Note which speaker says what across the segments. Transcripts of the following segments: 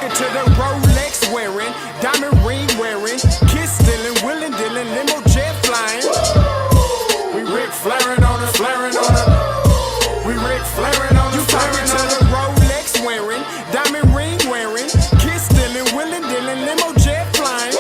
Speaker 1: talking to the Rolex wearing, diamond ring wearing, kiss stealing, willing dealing, limo jet flying. We Ric Flairin' on us, flaring on us. We Ric Flairin' on us. You talking to the Rolex wearing, diamond ring wearing, kiss stealing, willing dealing, limo jet flying.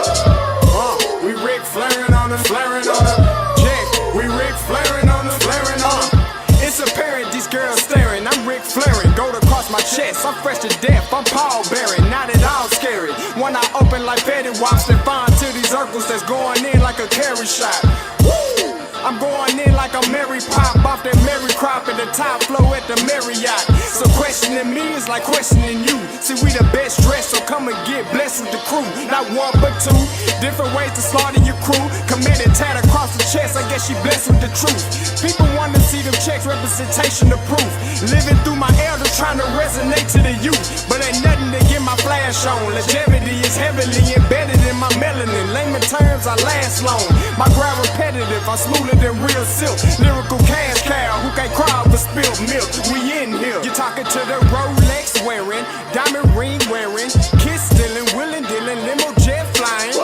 Speaker 1: We Ric Flairin' on us, flaring on us. Jack, we Ric Flairin' on us, flaring on us. It's apparent these girls staring. I'm Ric Flairin', gold across my chest. I'm fresh to death. I'm Paul Bearing, not at all scary. When I open like Betty Wops and find to these circles that's going in like a carry shot. Woo! I'm going in like a Mary Pop off that Mary Crop at the top flow at the Marriott. So questioning me is like questioning you. See, we the best dressed, so come and get blessed with the crew. Not one but two, different ways to slaughter your crew. Committed tat across the chest, I guess she blessed with the truth. People want to see them checks, representation of proof. Living through my elders trying to resonate to the youth. But ain't nothing to get my flash on. Longevity is heavily embedded in my melanin. Layman terms, I last long. My grind repetitive, I'm smoother than real silk. Lyrical cash cow who can't cry over spilled milk. We in here. You're talking to the Rolex wearing, diamond ring wearing, kiss stealing, willing dealing, limo jet flying.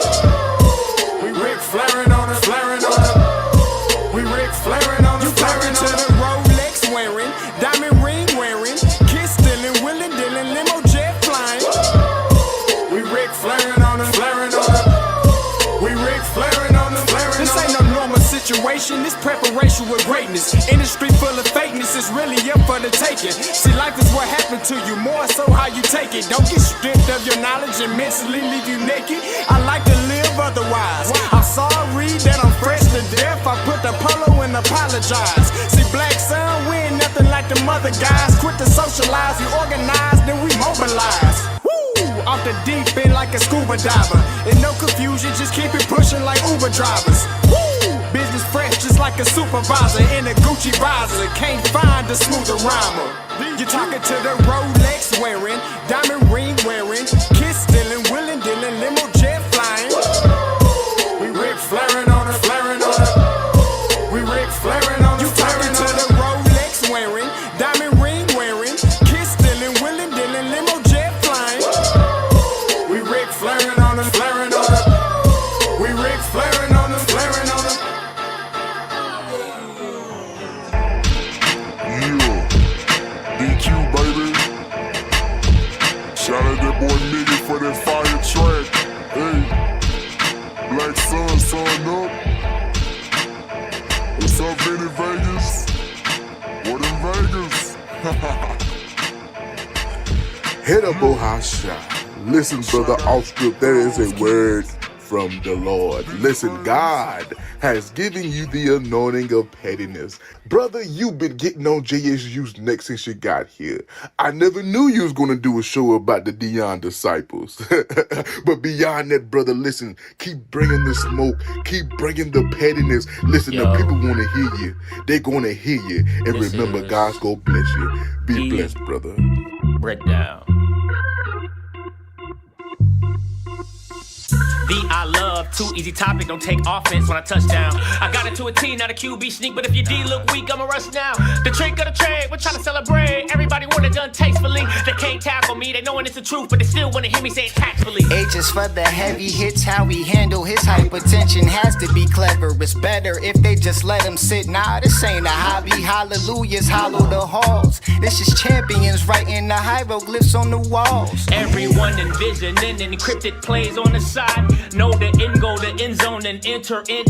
Speaker 1: We Ric Flairin' on us, flaring on us. We Ric Flairin' on us. You talking to the Rolex wearing, diamond ring wearing, kiss stealing, willing dealing, limo jet flying. We Ric Flairin' on us, flaring on us. We Ric Flairin' on us, flaring on us. This ain't no normal situation, this preparation with greatness. Industry full of fakeness, it's really up for the taking. See, life is what happened to you, more so how you take it. Don't get stripped of your knowledge and mentally leave you naked. I like to live otherwise. I'm sorry that I'm fresh to death. I put the polo and apologize. See, black son, we ain't nothing like the mother guys. Quit to socialize, we organize, then we mobilize. Off the deep end like a scuba diver. And no confusion, just keep it pushing like Uber drivers. Woo! Business fresh just like a supervisor in a Gucci visor. Can't find a smoother rhymer. You're talking to the Rolex wearing, diamond ring wearing, kiss stealing, willing dealing, limo jet flying. We Ric Flairin' on us, flaring on us. We Ric Flairin' on us. You talking to the Rolex wearing, diamond ring wearing, kiss stealing, willing dealing, limo jet flying. We Ric Flairin' on us, flaring on us. We Ric Flairin' on us, flaring on us.
Speaker 2: Yeah, DQ baby. Shout out that boy Nigga for that fire track. Hey, Black Sun, sun up. What's up, Vinny Vegas? What in Vegas?
Speaker 3: Hit up Ohasha. Listen, brother, off script, that is a word from the Lord. Listen, God has given you the anointing of pettiness. Brother, you've been getting on JSU's neck since you got here. I never knew you was going to do a show about the Dion disciples. But beyond that, brother, listen, keep bringing the smoke. Keep bringing the pettiness. Listen, the people want to hear you. They're going to hear you. And remember, God's going to bless you. Be blessed, brother.
Speaker 4: Breakdown. I love, too easy topic, don't take offense when I touch down. I got it to a T, not a QB sneak, but if your D look weak, I'ma rush now. The trick of the trade, we're trying to celebrate. Everybody want it done tastefully. They can't tackle me, they knowing it's the truth, but they still wanna hear me say it tactfully.
Speaker 5: H is for the heavy hits, how we handle his hypertension has to be clever. It's better if they just let him sit. Nah, this ain't a hobby, hallelujahs hollow the halls. This is champions writing the hieroglyphs on the walls.
Speaker 4: Everyone envisioning encrypted plays on the side. Know the end goal, the end zone, and enter in.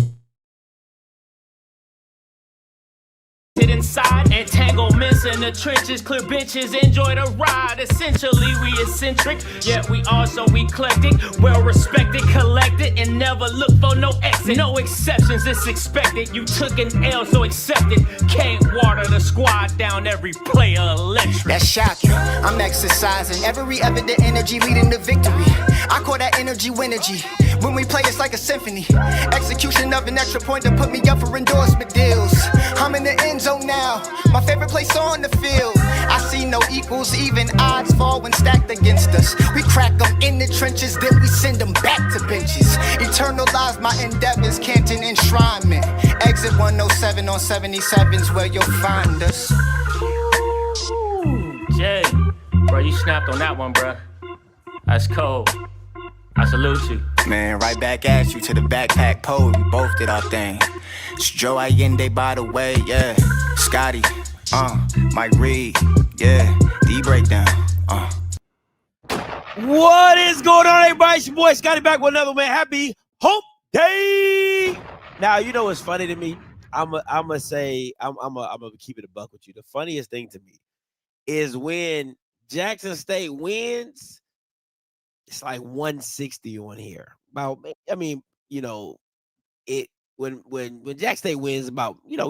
Speaker 4: Inside entanglements in the trenches, clear benches, enjoy the ride. Essentially, we eccentric, yet we also eclectic, well respected, collected, and never look for no exit. No exceptions, it's expected. You took an L, so accept it. Can't water the squad down, every player electric.
Speaker 5: That's shocking. I'm exercising every evident energy leading to victory. I call that energy winergy. When we play, it's like a symphony. Execution of an extra point to put me up for endorsement deals. I'm in the end zone now, my favorite place on the field. I see no equals, even odds fall when stacked against us. We crack them in the trenches, then we send them back to benches. Eternalize my endeavors, Canton enshrinement. Exit 107 on 77's where you'll find us.
Speaker 4: Ooh, Jay, bro, you snapped on that one, bro. That's cold. I salute you.
Speaker 5: Man, right back at you to the backpack pole. We both did our thing. It's Joe Allende, by the way, yeah. Scotty, Mike Reed, yeah. D-Breakdown,
Speaker 6: What is going on, everybody? It's your boy Scotty back with another, man. Happy Hump Day. Now, you know what's funny to me? I'm gonna keep it a buck with you. The funniest thing to me is when Jackson State wins, it's like 160 on here. When Jackson State wins, we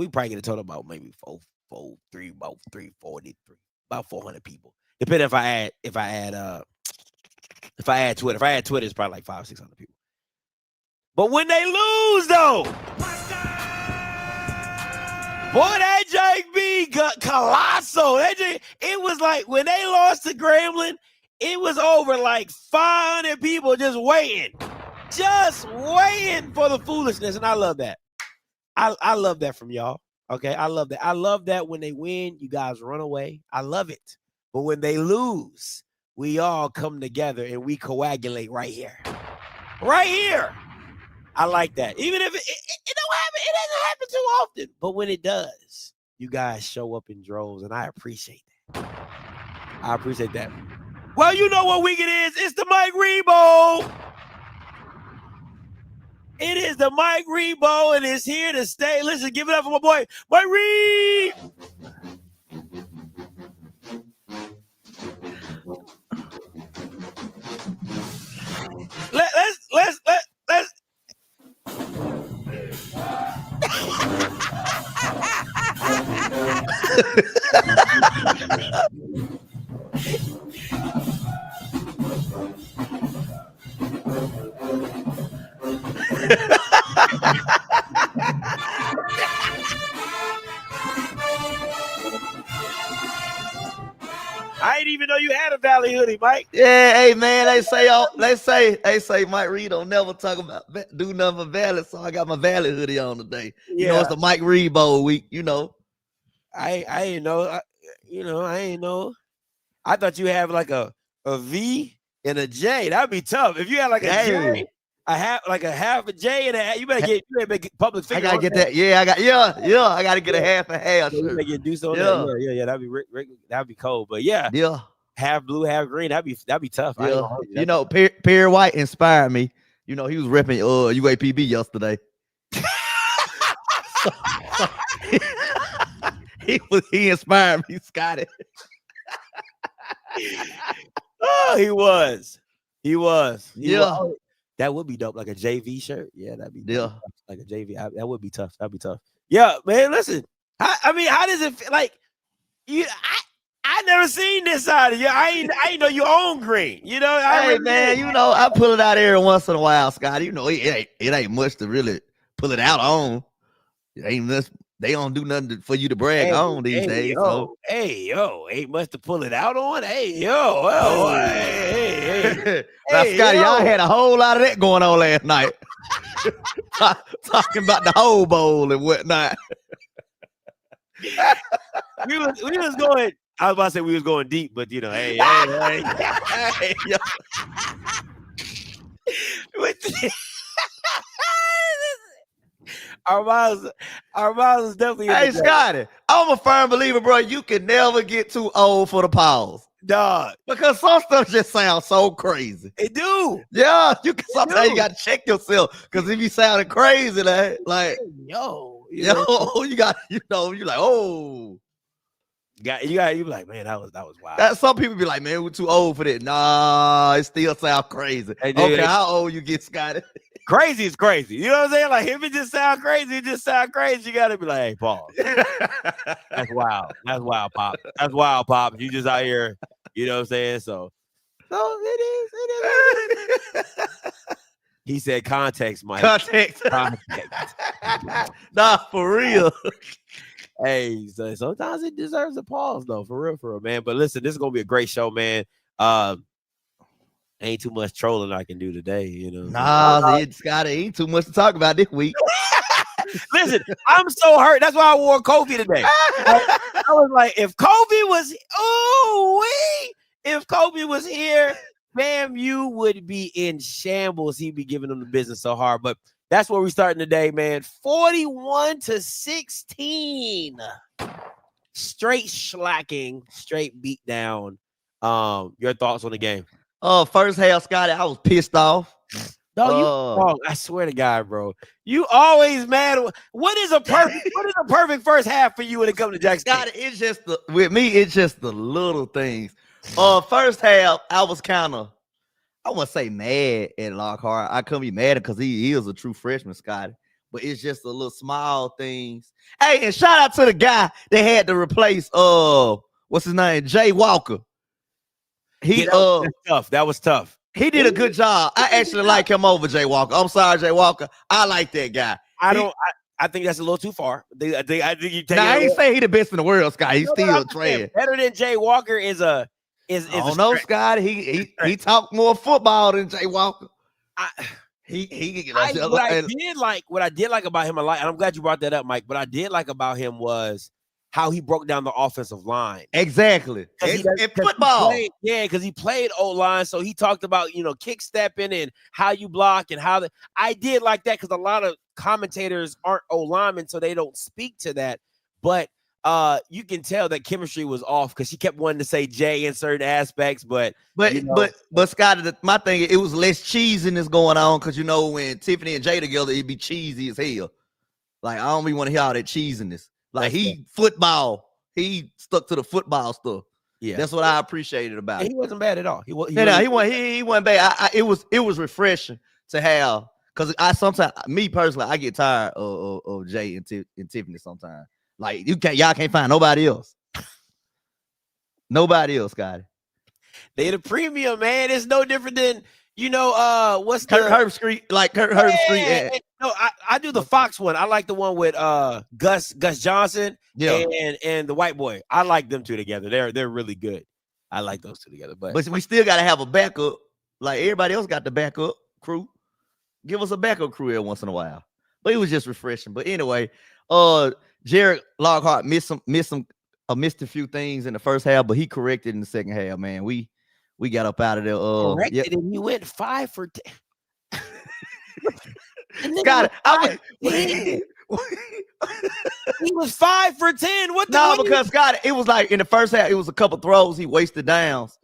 Speaker 6: probably get a total about maybe 340, about 400 people. Depending if I add Twitter. If I add Twitter, it's probably like 500-600 people. But when they lose, though, boy, that JB got colossal. It was like when they lost to Grambling, it was over like 500 people just waiting for the foolishness, and I love that. I love that from y'all. Okay, I love that. I love that when they win, you guys run away. I love it. But when they lose, we all come together and we coagulate right here. Right here. I like that. Even if it don't happen, it doesn't happen too often. But when it does, you guys show up in droves, and I appreciate that. I appreciate that. Well, you know what week it is. It's the Mike Reed Bowl. It is the Mike Reed Bowl, and it's here to stay. Listen, give it up for my boy, Mike Reed. Let's I didn't even know you had a Valley hoodie, Mike.
Speaker 7: Yeah, hey man, they say Mike Reed don't never talk about do nothing for Valley, so I got my Valley hoodie on today. Yeah. You know, it's the Mike Reed Bowl week. You know,
Speaker 6: I didn't know. I didn't know. I thought you have like a V and a J. That'd be tough. If you had like a J, half a J and a, you better make public figure.
Speaker 7: I gotta get that. Yeah, I gotta get a half and half.
Speaker 6: You better do so. Yeah. That'd be that'd be cold. But yeah, half blue, half green. That'd be tough.
Speaker 7: Yeah. You know, Perry White inspired me. You know, he was ripping UAPB yesterday. He inspired me, Scotty.
Speaker 6: Oh, he was.
Speaker 7: Yeah.
Speaker 6: That would be dope, like a JV shirt. Yeah, that'd be dope.
Speaker 7: Yeah,
Speaker 6: like a JV. That would be tough. That'd be tough. Yeah, man. Listen, how does it feel? Like you? I never seen this side of you. I ain't know you own green. You know,
Speaker 7: man. You know, I pull it out every once in a while, Scotty. You know, it ain't much to really pull it out on. It ain't much. They don't do nothing for you to brag on these days.
Speaker 6: Ain't much to pull it out on. Hey,
Speaker 7: Now, Scotty, y'all had a whole lot of that going on last night. Talking about the whole bowl and whatnot.
Speaker 6: we was going. I was about to say we was going deep, but you know, hey. Our miles is definitely.
Speaker 7: Hey, Scotty, I'm a firm believer, bro. You can never get too old for the pause,
Speaker 6: dog.
Speaker 7: Because some stuff just sounds so crazy.
Speaker 6: It do.
Speaker 7: Yeah, sometimes you gotta check yourself, because if you sounding crazy, like
Speaker 6: you
Speaker 7: got, you're like, oh.
Speaker 6: You be like, man, that was wild.
Speaker 7: Some people be like, man, we're too old for that. Nah, it still sounds crazy. Hey, dude, okay, how old you get, Scotty?
Speaker 6: Crazy is crazy. You know what I'm saying? Like, if it just sound crazy, You gotta be like, hey, pause. That's wild. That's wild, Pop. That's wild, Pop. You just out here, you know what I'm saying? So it is. He said context, Mike.
Speaker 7: Context. Nah, for real.
Speaker 6: Hey, so sometimes it deserves a pause, though, for real, man. But listen, this is gonna be a great show, man. Ain't too much trolling I can do today, you know.
Speaker 7: Nah, Scotty, ain't too much to talk about this week.
Speaker 6: Listen, I'm so hurt. That's why I wore Kobe today. I was like, if Kobe was here, FAMU would be in shambles. He'd be giving them the business so hard. But that's where we're starting today, man. 41-16. Straight slacking, straight beat down. Your thoughts on the game?
Speaker 7: First half, Scotty, I was pissed off.
Speaker 6: No, I swear to God, bro. You always mad. What is a perfect first half for you when it comes to Jackson?
Speaker 7: Scotty, with me, it's just the little things. First half, I was kind of, I wouldn't say mad at Lockhart. I couldn't be mad because he is a true freshman, Scotty. But it's just the little small things. Hey, and shout out to the guy that had to replace what's his name? Jay Walker.
Speaker 6: That was tough.
Speaker 7: He did a good job. I actually like him over Jay Walker. I'm sorry, Jay Walker. I like that guy.
Speaker 6: I think that's a little too far. I think you take.
Speaker 7: I ain't say he the best in the world, Scott. He's still trash.
Speaker 6: Better than Jay Walker is I
Speaker 7: don't know, Scott. He talked more football than Jay Walker. What I
Speaker 6: did like about him a lot, and I'm glad you brought that up, Mike. What I did like about him was how he broke down the offensive line.
Speaker 7: Exactly. In football.
Speaker 6: Because he played O-line, so he talked about, kick stepping and how you block and how I did like that because a lot of commentators aren't O-linemen, so they don't speak to that. But you can tell that chemistry was off because she kept wanting to say Jay in certain aspects, but
Speaker 7: Scotty, my thing, it was less cheesiness going on because when Tiffany and Jay together, it'd be cheesy as hell. Like I don't even want to hear all that cheesiness. Like he stuck to the football stuff. Yeah, that's what I appreciated about it.
Speaker 6: He wasn't bad at all. He wasn't
Speaker 7: bad. It was refreshing to have because I sometimes, me personally, I get tired of Jay and Tiffany sometimes. Like y'all can't find nobody else. Nobody else, Scotty.
Speaker 6: They the premium, man. It's no different than what's
Speaker 7: Herb Street, like Herb Street.
Speaker 6: No, I do the Fox one. I like the one with Gus Johnson and the white boy. I like them two together. They're really good. I like those two together. But
Speaker 7: we still gotta have a backup. Like everybody else got the backup crew. Give us a backup crew every once in a while. But it was just refreshing. But anyway, Jared Lockhart missed a few things in the first half, but he corrected in the second half. Man, we got up out of there.
Speaker 6: Corrected and you went 5 for 10.
Speaker 7: Got it.
Speaker 6: He was 5 for 10.
Speaker 7: Because Scott, it was like in the first half, it was a couple throws he wasted downs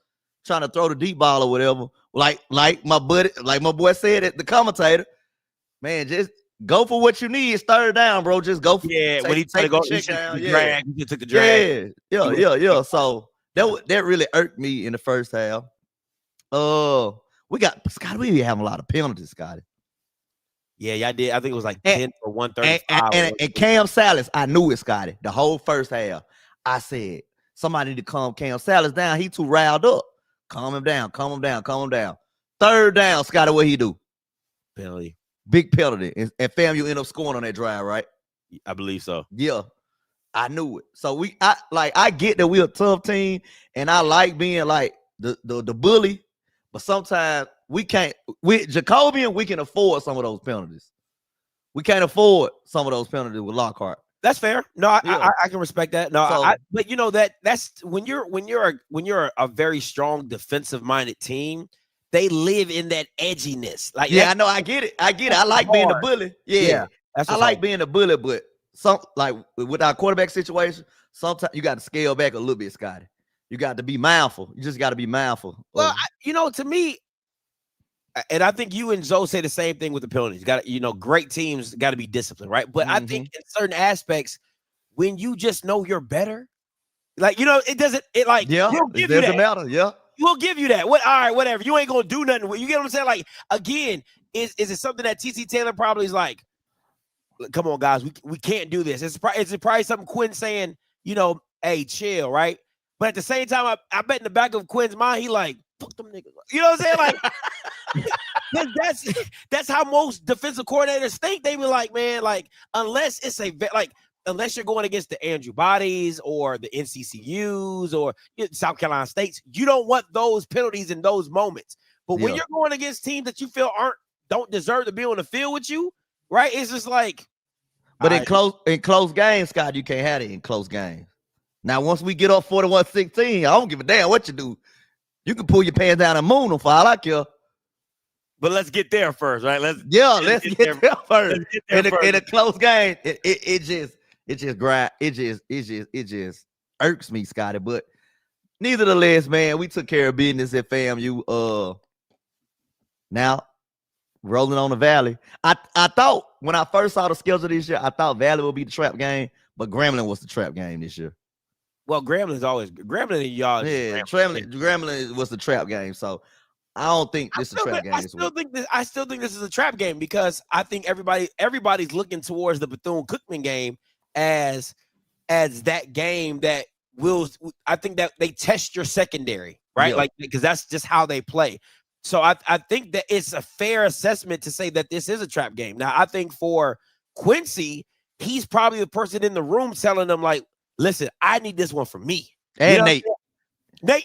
Speaker 7: trying to throw the deep ball or whatever. Like my boy said at the commentator, man, just go for what you need. It's third down, bro. Just go for
Speaker 6: when he took the drag.
Speaker 7: Yeah. So that really irked me in the first half. We have a lot of penalties, Scotty.
Speaker 6: Yeah, y'all did. I think it was like 10 for 135.
Speaker 7: And Cam Salas, I knew it, Scotty. The whole first half, I said, somebody need to calm Cam Salas down. He too riled up. Calm him down. Third down, Scotty, what he do?
Speaker 6: Penalty.
Speaker 7: Big penalty. And FAMU end up scoring on that drive, right?
Speaker 6: I believe so.
Speaker 7: Yeah. I knew it. So I get that we're a tough team, and I like being like the bully, but sometimes we can't. With Jacobian, we can afford some of those penalties. We can't afford some of those penalties with Lockhart.
Speaker 6: That's fair. No, I can respect that. No, but that's when you're a very strong defensive minded team, they live in that edginess. Like
Speaker 7: I know, I get it. I like being the bully. Yeah, I like being the bully, but with our quarterback situation, sometimes you got to scale back a little bit, Scotty. You got to be mindful. You just got to be mindful.
Speaker 6: Well, to me, and I think you and Zoe say the same thing with the penalties. Great teams got to be disciplined, right? But I think in certain aspects, when you just know you're better, it doesn't. It doesn't
Speaker 7: matter. Yeah,
Speaker 6: we'll give you that. All right, whatever. You ain't gonna do nothing. You get what I'm saying? Like again, is it something that TC Taylor probably is like? Come on, guys, we can't do this. It's probably something Quinn saying, hey, chill, right? But at the same time, I bet in the back of Quinn's mind, he like, fuck them niggas. You know what I'm saying? Like, that's how most defensive coordinators think. They be like, man, like, unless you're going against the Andrew Bodies or the NCCUs or South Carolina States, you don't want those penalties in those moments. But when you're going against teams that you feel don't deserve to be on the field with you, right? It's just like,
Speaker 7: but in close games, Scott, you can't have it in close games. Now, once we get up 41-16, I don't give a damn what you do. You can pull your pants down and moon them for all I care.
Speaker 6: But let's get there first, right? Let's
Speaker 7: get there first.
Speaker 6: Let's get there first.
Speaker 7: In a close game, it just irks me, Scotty. But nevertheless, man, we took care of business at FAMU. Now rolling on the Valley. I thought when I first saw the schedule this year, I thought Valley would be the trap game, but Grambling was the trap game this year.
Speaker 6: Well, Grambling's always Grambling and y'all.
Speaker 7: Yeah, Grambling was the trap game. So I don't think this is a trap game.
Speaker 6: I still think this is a trap game because I think everybody's looking towards the Bethune-Cookman game as that game that will. I think that they test your secondary, right?
Speaker 7: Yeah.
Speaker 6: Like because that's just how they play. So I think that it's a fair assessment to say that this is a trap game. Now I think for Quincy, he's probably the person in the room telling them like, "Listen, I need this one for me."
Speaker 7: And Nate.
Speaker 6: Nate.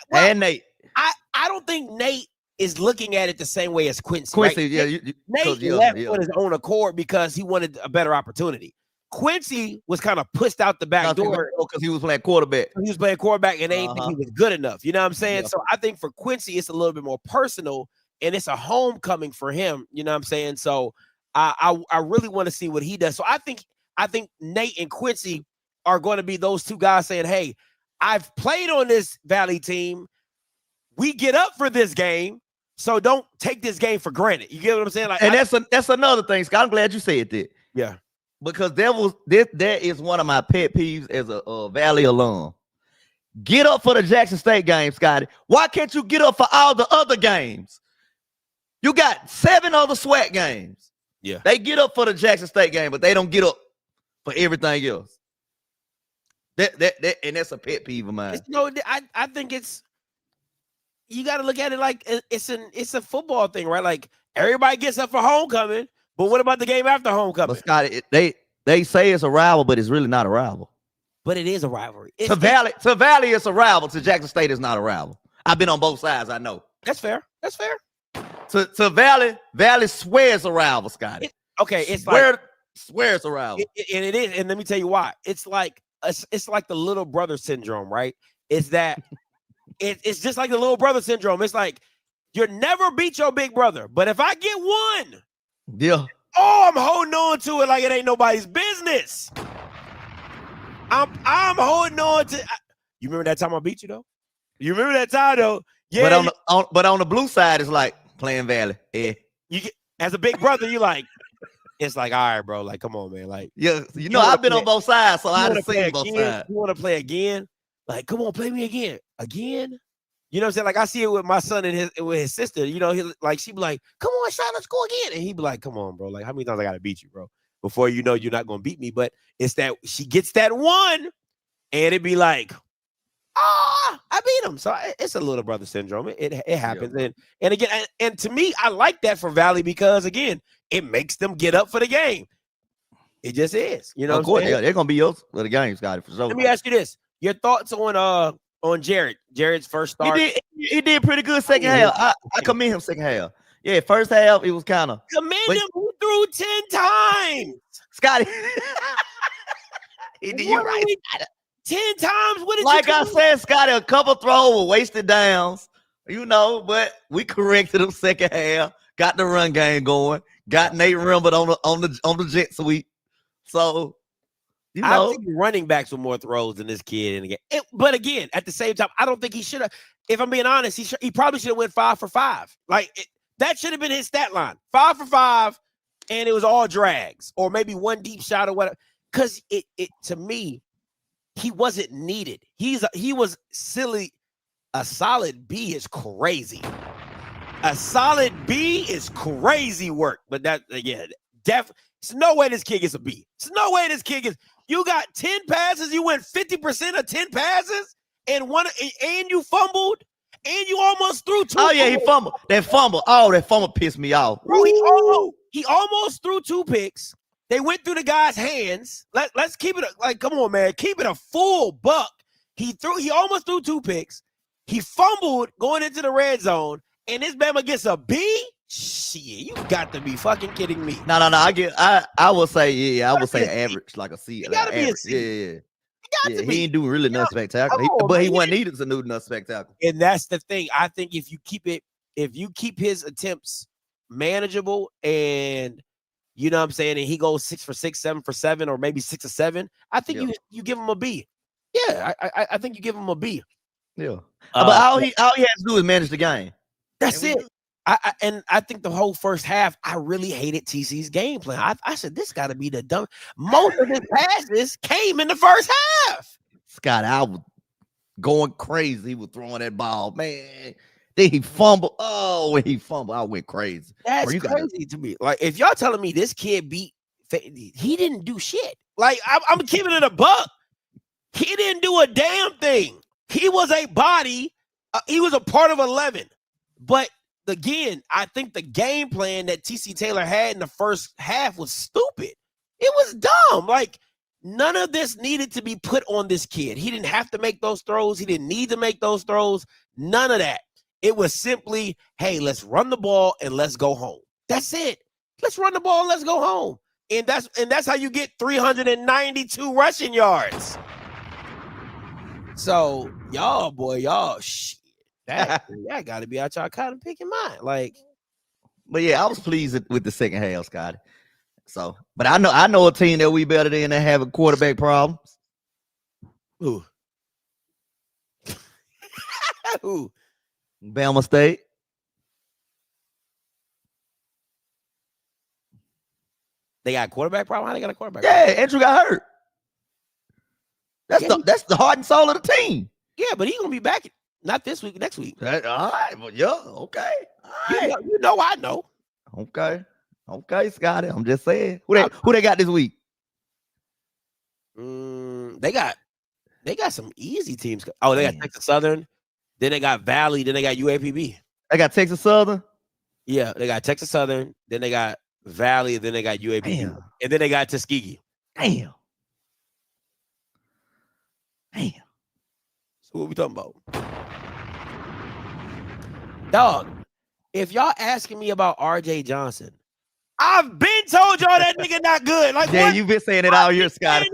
Speaker 6: Well,
Speaker 7: And Nate.
Speaker 6: I don't think Nate is looking at it the same way as Quincy.
Speaker 7: Quincy,
Speaker 6: right?
Speaker 7: yeah.
Speaker 6: Nate left on his own accord because he wanted a better opportunity. Quincy was kind of pushed out the back door
Speaker 7: because he was playing quarterback.
Speaker 6: He was playing quarterback and they didn't think he was good enough. You know what I'm saying?
Speaker 7: Yeah.
Speaker 6: So I think for Quincy, it's a little bit more personal and it's a homecoming for him. You know what I'm saying? So I really want to see what he does. So I think Nate and Quincy are going to be those two guys saying, "Hey, I've played on this Valley team. We get up for this game, so don't take this game for granted." You get what I'm saying? Like,
Speaker 7: and that's another thing, Scott. I'm glad you said that.
Speaker 6: Yeah.
Speaker 7: Because that is one of my pet peeves as a Valley alum. Get up for the Jackson State game, Scotty. Why can't you get up for all the other games? You got 7 other Swac games.
Speaker 6: Yeah.
Speaker 7: They get up for the Jackson State game, but they don't get up for everything else. And that's a pet peeve of mine.
Speaker 6: I think you got to look at it like it's a football thing, right? Like everybody gets up for homecoming, but what about the game after homecoming?
Speaker 7: But Scotty, they say it's a rival, but it's really not a rival.
Speaker 6: But it is a rivalry.
Speaker 7: To Valley, it's a rival. To Jackson State, is not a rival. I've been on both sides. I know.
Speaker 6: That's fair.
Speaker 7: To Valley swears a rival, Scotty.
Speaker 6: It's
Speaker 7: swears a rival.
Speaker 6: And it is. And let me tell you why. It's like the little brother syndrome, right? It's that it's just like the little brother syndrome. It's like you never beat your big brother, but if I get one,
Speaker 7: yeah.
Speaker 6: Oh, I'm holding on to it like it ain't nobody's business. I'm holding on to. You remember that time I beat you though? You remember that time though? Yeah.
Speaker 7: But on the blue side, it's like playing Valley. Yeah.
Speaker 6: You get as a big brother, you like. It's like, all right, bro. Like, come on, man. Like,
Speaker 7: yeah, I've been on both sides, so I've seen both sides.
Speaker 6: You want to play again? Like, come on, play me again. Again? You know what I'm saying? Like, I see it with my son and with his sister. You know, she'd be like, come on, son, let's go again. And he'd be like, come on, bro. Like, how many times I got to beat you, bro? Before you know you're not going to beat me. But it's that she gets that one, and it'd be like, I beat him. So it's a little brother syndrome. It happens. Yeah. And again, and to me, I like that for Valley because, again, it makes them get up for the game. It just is. You know,
Speaker 7: of course, they're going to be yours for the game, Scotty, for sure.
Speaker 6: Let me ask you this. Your thoughts on Jared? Jared's first start.
Speaker 7: He did pretty good second half. I commend him second half. Yeah, first half, it was kind of.
Speaker 6: Commend him who threw 10 times.
Speaker 7: Scotty. You're right.
Speaker 6: 10 times? What did
Speaker 7: like I said, Scotty, a couple throws were wasted downs, you know, but we corrected them second half, got the run game going, got Nate Rimbert on the jet sweep. So, you know.
Speaker 6: I think running backs with more throws than this kid in the game. But again, at the same time, I don't think he should have. If I'm being honest, he probably should have went 5 for 5. Like that should have been his stat line. 5 for 5, and it was all drags or maybe one deep shot or whatever. Because it to me, he wasn't needed. He was silly. A solid B is crazy. A solid B is crazy work. But that again, there's no way this kid gets a B. There's no way this kid gets. You got 10 passes. You went 50% of 10 passes, and you fumbled, and you almost threw 2.
Speaker 7: Oh yeah, he fumbled. That fumble pissed me off.
Speaker 6: Bro, he almost threw 2 picks. They went through the guy's hands. Let's keep it like, come on, man. Keep it a full buck. He almost threw 2 picks. He fumbled going into the red zone, and this Bama gets a B? Shit, you got to be fucking kidding me.
Speaker 7: No. I would say, I would say average, like a C.
Speaker 6: You gotta be a C.
Speaker 7: Yeah.
Speaker 6: You got to be.
Speaker 7: He ain't doing really nothing spectacular.
Speaker 6: come on,
Speaker 7: But he
Speaker 6: man.
Speaker 7: wasn't needed to do nothing spectacular.
Speaker 6: And that's the thing. I think if you keep his attempts manageable, and you know what I'm saying, and he goes 6 for 6, 7 for 7, or maybe 6 or 7, I think you give him a B. Yeah, I think you give him a B.
Speaker 7: Yeah. But all he has to do is manage the game.
Speaker 6: That's it. I think the whole first half, I really hated TC's game plan. I said, this got to be the dumb. Most of his passes came in the first half.
Speaker 7: Scott, I was going crazy. He was throwing that ball, man. Then he fumbled. Oh, when he fumbled, I went crazy.
Speaker 6: That's crazy to me. Like, if y'all telling me this kid he didn't do shit. Like, I'm keeping it a buck. He didn't do a damn thing. He was a body. He was a part of 11. But again, I think the game plan that TC Taylor had in the first half was stupid. It was dumb. Like, none of this needed to be put on this kid. He didn't have to make those throws. He didn't need to make those throws. None of that. It was simply, hey, let's run the ball and let's go home. That's it. Let's run the ball and let's go home. And that's how you get 392 rushing yards. So, y'all, shit, that got to be out y'all kind of picking mine. Like,
Speaker 7: but yeah, I was pleased with the second half, Scotty. So, but I know a team that we better than that having quarterback problems.
Speaker 6: Who? Who?
Speaker 7: Bama State.
Speaker 6: They got a quarterback problem? How they got a quarterback
Speaker 7: Yeah,
Speaker 6: problem?
Speaker 7: Andrew got hurt. That's the heart and soul of the team.
Speaker 6: Yeah, but he's gonna be back not this week, next week.
Speaker 7: All right, well, yeah, okay. All right.
Speaker 6: You know, I know.
Speaker 7: Okay, Scotty. I'm just saying. Who they got this week?
Speaker 6: They got some easy teams. Oh, they got Texas Southern. Then they got Valley. Then they got UAPB.
Speaker 7: They got Texas Southern.
Speaker 6: Yeah, they got Texas Southern. Then they got Valley. Then they got UAPB.
Speaker 7: Damn.
Speaker 6: And then they got Tuskegee.
Speaker 7: Damn.
Speaker 6: So what we talking about? Dog, if y'all asking me about RJ Johnson, I've been told y'all that nigga not good. Like,
Speaker 7: Yeah,
Speaker 6: what?
Speaker 7: you've been saying it all year, Scotty.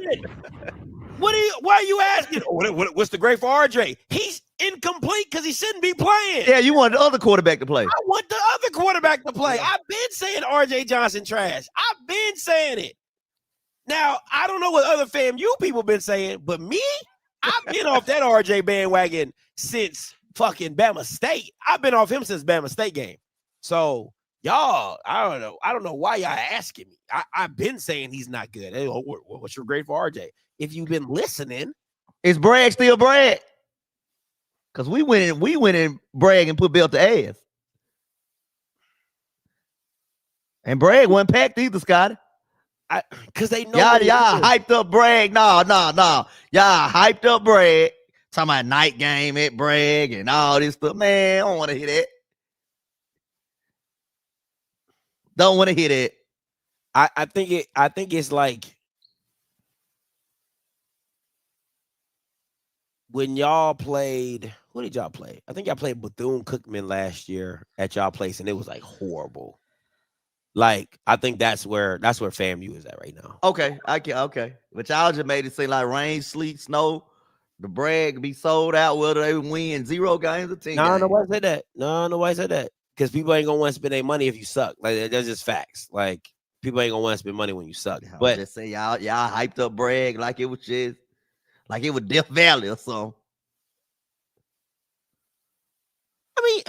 Speaker 6: Why are you asking? What's the grade for RJ? He's incomplete because he shouldn't be playing.
Speaker 7: Yeah, you want the other quarterback to play.
Speaker 6: I want the other quarterback to play. I've been saying RJ Johnson trash. I've been saying it. Now, I don't know what other FAMU people been saying, but me, I've been off that RJ bandwagon since fucking Bama State. I've been off him since Bama State game. So, y'all, I don't know why y'all asking me. I've been saying he's not good. Hey, what's your grade for RJ? If you've been listening,
Speaker 7: is Bragg still Bragg? Because we went in Bragg and put Belt to ass. And Bragg wasn't packed either, Scotty.
Speaker 6: Because they know
Speaker 7: y'all hyped up Bragg. No. Y'all hyped up Bragg. Talking about night game at Bragg and all this stuff. Man, I don't want to hear that. Don't want to hear that.
Speaker 6: I think it's like when y'all played, who did y'all play? I think y'all played Bethune-Cookman last year at y'all place, and it was like horrible. Like, I think that's where FAMU is at right now.
Speaker 7: Okay. But y'all just made it seem like rain, sleet, snow, the Bragg be sold out whether they win 0 games or 10 games.
Speaker 6: Nobody said that. Nobody said that. Because people ain't gonna want to spend their money if you suck. Like, that's just facts. Like, people ain't gonna want to spend money when you suck. But
Speaker 7: just say y'all hyped up Bragg like it was Death Valley or something.
Speaker 6: I mean,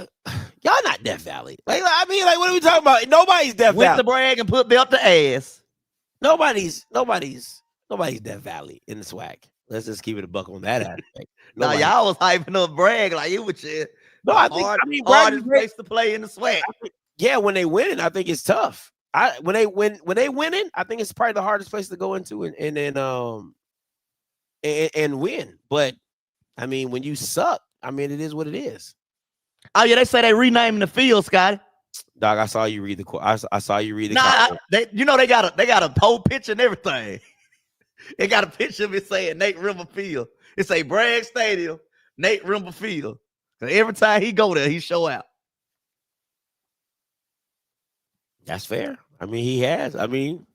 Speaker 6: y'all not Death Valley. Like, what are we talking about? Nobody's Death
Speaker 7: Went
Speaker 6: Valley.
Speaker 7: to Bragg and put Belt to ass.
Speaker 6: Nobody's Death Valley in the Swac. Let's just keep it a buck on that aspect.
Speaker 7: Now y'all was hyping up Bragg like it was just
Speaker 6: hardest
Speaker 7: place to play in the Swac.
Speaker 6: Yeah, when they win, I think it's tough. When they winning, I think it's probably the hardest place to go into and win. But I mean, when you suck, I mean, it is what it is.
Speaker 7: Oh yeah, they say they renaming the field, Scotty.
Speaker 6: Dog, I saw you read the. I saw you read the.
Speaker 7: They got a whole picture and everything. They got a picture of it saying Nate Rimmer Field. It say Bragg Stadium, Nate Rimmer Field. Every time he go there, he show out.
Speaker 6: That's fair. I mean, he has. I mean,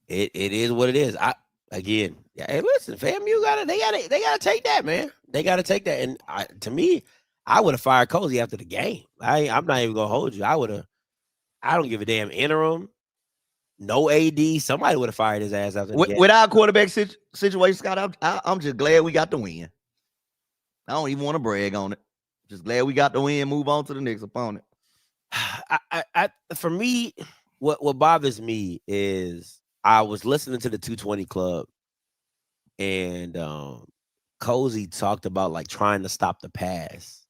Speaker 6: it is what it is. again, hey, listen, fam, they gotta take that, man. They gotta take that. And to me, I would have fired Cozy after the game. I'm not even gonna hold you. I don't give a damn interim. No AD. Somebody would have fired his ass after the game.
Speaker 7: With our quarterback situation, Scott, I'm just glad we got the win. I don't even want to brag on it. Just glad we got the win. Move on to the next opponent.
Speaker 6: For me, what bothers me is I was listening to the 220 Club, and Cozy talked about like trying to stop the pass,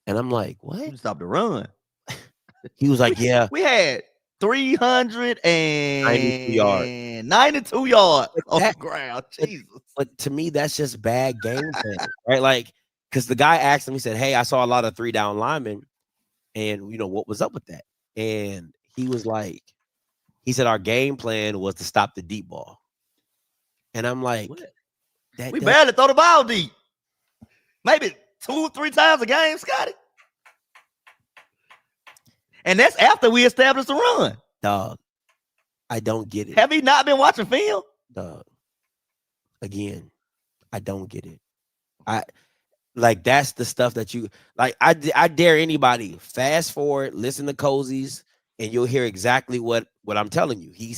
Speaker 6: and I'm like, what?
Speaker 7: Stop the run.
Speaker 6: He was like, yeah,
Speaker 7: we had 392 yards on the ground. Jesus.
Speaker 6: But to me, that's just bad game plan, right? Like, because the guy asked him, he said, hey, I saw a lot of 3-down linemen, and what was up with that? And he was like, he said, our game plan was to stop the deep ball. And I'm like,
Speaker 7: we barely throw the ball deep. Maybe 2-3 times a game, Scotty. And that's after we established the run.
Speaker 6: Dog, I don't get it.
Speaker 7: Have you not been watching film?
Speaker 6: Dog, again, I don't get it. Like, that's the stuff that you like. I dare anybody fast forward, listen to Cozy's, and you'll hear exactly what I'm telling you. He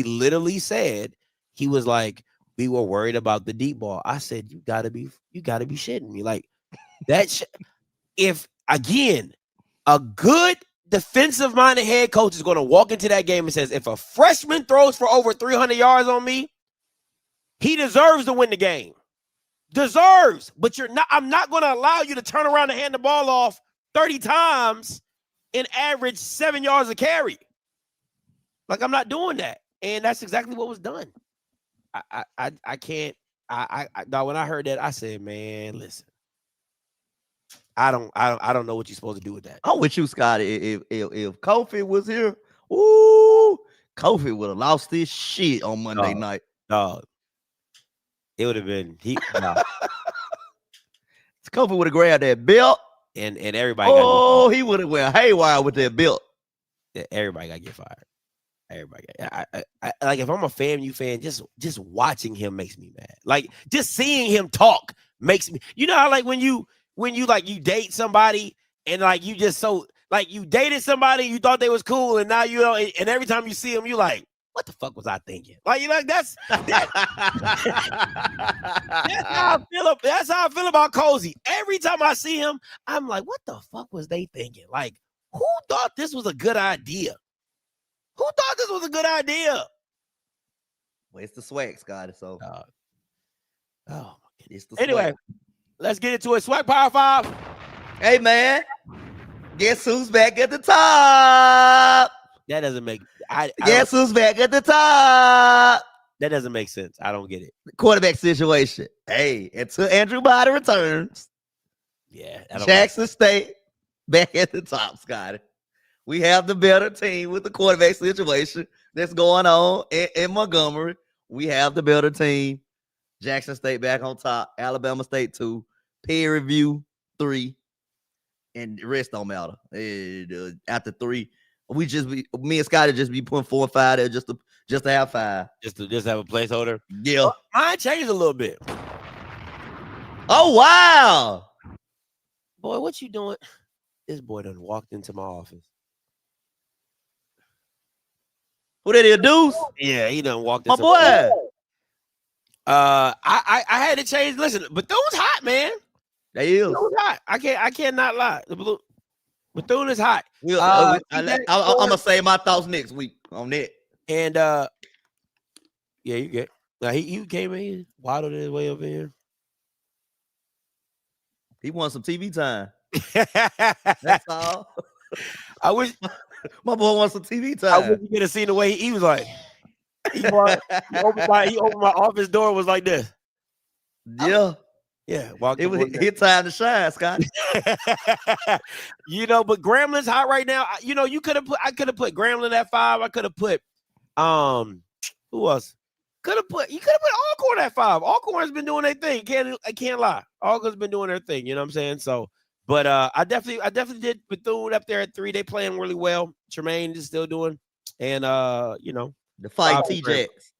Speaker 6: literally said, he was like, we were worried about the deep ball. I said, you gotta be shitting me. Like that. If again, a good defensive minded head coach is going to walk into that game and says, if a freshman throws for over 300 yards on me, he deserves to win the game. Deserves, but I'm not going to allow you to turn around and hand the ball off 30 times and average 7 yards a carry. Like, I'm not doing that. And that's exactly what was done. I can't. When I heard that, I said, man, listen. I don't know what you're supposed to do with that.
Speaker 7: I'm with you, Scotty. If Kofi was here, Kofi would have lost his shit on Monday night.
Speaker 6: Dog. It would have been
Speaker 7: Kofi would have grabbed that belt.
Speaker 6: And everybody
Speaker 7: he would have went haywire with that belt.
Speaker 6: Everybody got to get fired. Everybody like, if I'm a FAMU fan, just watching him makes me mad. Like, just seeing him talk makes me, how like when you like you date somebody and like you just so like you dated somebody, you thought they was cool, and now and every time you see them, you like, what the fuck was I thinking? Like, that's how I feel about Cozy. Every time I see him, I'm like, what the fuck was they thinking? Like, who thought this was a good idea? Who thought this was a good idea?
Speaker 7: Well, it's the Swac, Scotty. So,
Speaker 6: it's the anyway. Swac. Let's get into it. Swac Power 5.
Speaker 7: Hey, man. Guess who's back at the top?
Speaker 6: That doesn't make...
Speaker 7: Guess who's back at the top?
Speaker 6: That doesn't make sense. I don't get it.
Speaker 7: Quarterback situation. Hey, until Andrew Body returns.
Speaker 6: Yeah.
Speaker 7: Jackson State back at the top, Scotty. We have the better team with the quarterback situation that's going on in Montgomery. We have the better team. Jackson State back on top. Alabama State 2. Peer review 3. And the rest don't matter. After 3, me and Scotty just be putting 4 and 5 there just to have 5.
Speaker 6: Just have a placeholder.
Speaker 7: Yeah.
Speaker 6: Mine changed a little bit.
Speaker 7: Oh, wow.
Speaker 6: Boy, what you doing? This boy done walked into my office.
Speaker 7: Who that is, Deuce?
Speaker 6: Yeah, he done walked into
Speaker 7: my boy.
Speaker 6: I had to change. Listen, Bethune's hot, man.
Speaker 7: They is.
Speaker 6: Bethune's hot. I cannot lie. Bethune is hot.
Speaker 7: I'm gonna say my thoughts next week on that.
Speaker 6: And yeah, you get. Now he came in, waddled his way up in here.
Speaker 7: He wants some TV time. That's all.
Speaker 6: I wish
Speaker 7: my boy wants some TV time.
Speaker 6: I wish you could have seen the way he was like. He opened my office door and was like this.
Speaker 7: Yeah.
Speaker 6: It
Speaker 7: was his time to shine, Scott.
Speaker 6: But Gramblin's hot right now. I could have put Grambling at 5. I could have put who else? You could have put Alcorn at 5. Alcorn's been doing their thing. I can't lie. Alcorn's been doing their thing. You know what I'm saying? So, but I definitely did Bethune up there at 3. They playing really well. Tremaine is still doing, and
Speaker 7: the fight T-Jacks.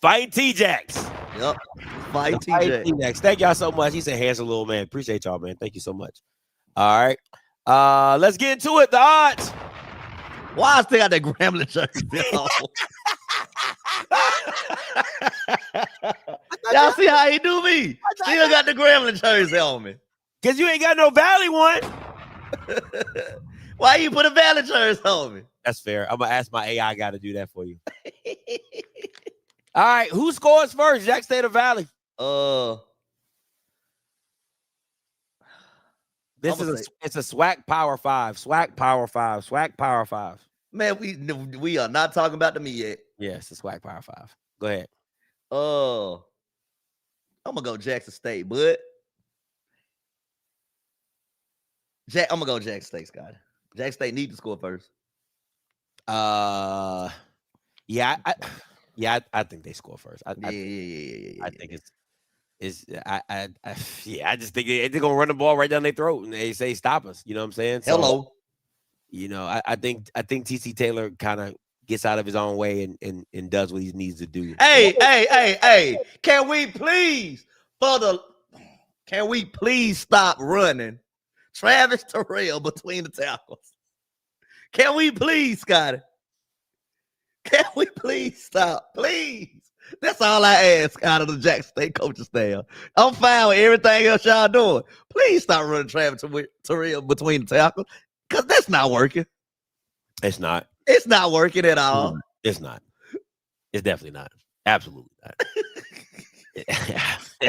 Speaker 6: Fight T-Jacks.
Speaker 7: Yep. Fight
Speaker 6: Fight
Speaker 7: TJ.
Speaker 6: T-Jacks. Thank y'all so much. He's a handsome little man. Appreciate y'all, man. Thank you so much. All right. Let's get into it. The odds.
Speaker 7: Why I still got that Gremlin jersey on? Y'all see how he do me? Still got the Gremlin jersey on me.
Speaker 6: Because you ain't got no Valley one.
Speaker 7: Why you put a Valley jersey on me?
Speaker 6: That's fair. I'm going to ask my AI guy to do that for you. All right. Who scores first? Jack State or Valley? It's a Swac Power 5. Swac Power 5. Swac Power 5.
Speaker 7: Man, we are not talking about them yet.
Speaker 6: Yeah, it's a Swac Power 5. Go ahead.
Speaker 7: I'm gonna go Jackson State, but I'm gonna go Jackson State, Scott. Jackson State need to score first.
Speaker 6: Yeah, I think they score first. I think I just think they're gonna run the ball right down their throat and they say stop us. You know what I'm saying? So,
Speaker 7: Hello.
Speaker 6: You know, I think TC Taylor kind of gets out of his own way and does what he needs to do.
Speaker 7: Hey! Can we please stop running Travis Terrell between the tackles? Can we please, Scotty? Can we please stop? Please. That's all I ask out of the Jackson State coaching staff. I'm fine with everything else y'all doing. Please stop running Travis Terrell between the tackles because that's not working.
Speaker 6: It's not.
Speaker 7: It's not working at all.
Speaker 6: It's not. It's definitely not. Absolutely not.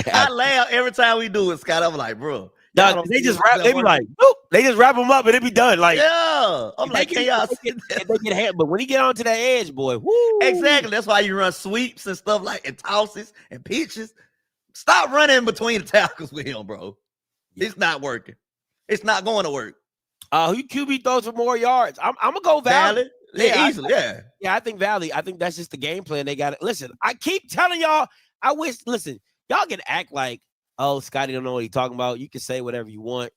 Speaker 7: I laugh every time we do it, Scott. I'm like, bro.
Speaker 6: No, they just wrap. They be like, boop. They just wrap them up and it be done. Like,
Speaker 7: yeah. I'm like, can y'all see that?
Speaker 6: They get hit, but when he get onto that edge, boy, whoo.
Speaker 7: Exactly. That's why you run sweeps and stuff like and tosses and pitches. Stop running between the tackles with him, bro. Yeah. It's not working. It's not going to work.
Speaker 6: Who QB throws for more yards? I'm gonna go Valley.
Speaker 7: Yeah, easily.
Speaker 6: I think Valley. I think that's just the game plan. They got it. Listen, I keep telling y'all. Listen, y'all can act like, oh, Scotty don't know what he's talking about. You can say whatever you want.